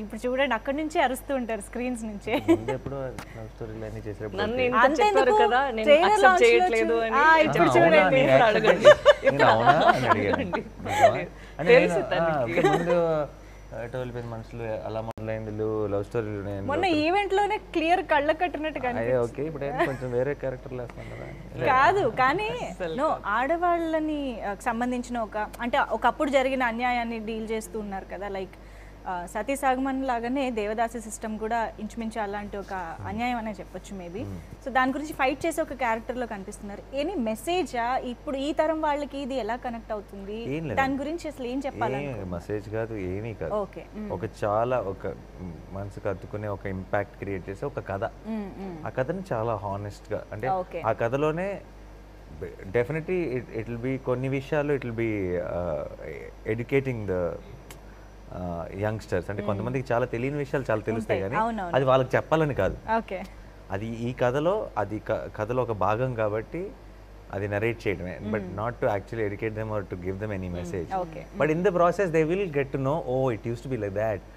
ఇప్పుడు చూడండి అక్కడి నుంచే అరుస్తూ ఉంటారు స్క్రీన్స్ నుంచే. మనుషులు అలా మొదలైంది లవ్ స్టోరీ. మొన్న ఈవెంట్ లోనే క్లియర్ కళ్ళ కట్టినట్టుగా కొంచెం వేరే క్యారెక్టర్ కాదు, కానీ ఆడవాళ్ళని సంబంధించిన అంటే ఒకప్పుడు జరిగిన అన్యాయాన్ని డీల్ చేస్తూ ఉన్నారు కదా. లైక్ సతీ సాగమన్ లాగానే దేవదాసి సిస్టమ్ కూడా ఇంచుమించు అలాంటి ఒక అన్యాయం అనే చెప్పొచ్చు మేబీ. సో దాని గురించి ఫైట్ చేసే ఒక క్యారెక్టర్లో కనిపిస్తున్నారు. ఎనీ మెసేజా ఇప్పుడు ఈ తరం వాళ్ళకి ఇది ఎలా కనెక్ట్ అవుతుంది, దాని గురించి అసలు ఏం చెప్పాలి? మెసేజ్ కాదు, ఏమీ కాదు. ఓకే, ఒక చాలా ఒక మనసుకు అద్దుకునే ఒక ఇంపాక్ట్ క్రియేట్ చేసే ఒక కథ. ఆ కథని చాలా హానెస్ట్గా, అంటే ఆ కథలోనే డెఫినెట్లీ ఇట్ విల్ బి కొన్ని విషయాలు it will be educating the youngsters. అంటే కొంతమందికి చాలా తెలియని విషయాలు చాలా తెలుస్తాయి, కానీ అది వాళ్ళకి చెప్పాలని కాదు. అది ఈ కథలో కథలో ఒక భాగం కాబట్టి అది నరేట్ చేయడమే, but not to actually educate them or to give them any message. But in the process they will get to know, oh it used to be like that,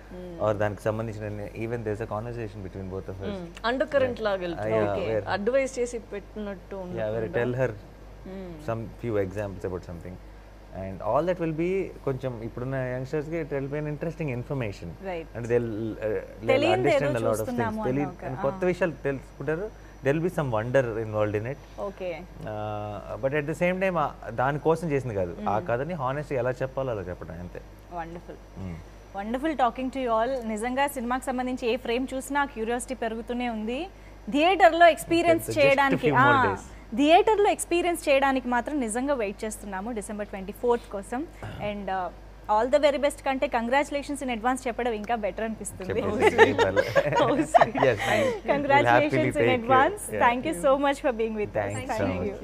or దానికి సంబంధించిన even there is a conversation between both of us. Undercurrent లాగా వెళ్తుంది, advice చేసి పెట్టినట్టు ఉంది. Yeah, where tell her some few examples about something. And all that will be కొంచెం ఇప్పుడున్న youngsters కి it will be an interesting information, and they'll understand a lot of things. కొత్త విషయాలు తెలుసుకుంటారు. there will be some wonder involved in it. Okay. But at the same time దాని కోసం చేసింది కాదు, ఆ కథని హానెస్ట్ ఎలా చెప్పాలో అలా చెప్పడం అంతే. Wonderful talking to you all. నిజంగా సినిమాకి సంబంధించి ఏ ఫ్రేమ్ చూసినా క్యూరియాసిటీ పెరుగుతూనే ఉంది. థియేటర్లో ఎక్స్పీరియన్స్ చేయడానికి థియేటర్లో ఎక్స్పీరియన్స్ చేయడానికి మాత్రం నిజంగా వెయిట్ చేస్తున్నాము December 24th కోసం. And all the very best కంటే కంగ్రాచులేషన్స్ ఇన్ అడ్వాన్స్ చెప్పడం ఇంకా బెటర్ అనిపిస్తుంది. Congratulations in advance. Thank you so much for being with us. Thank you.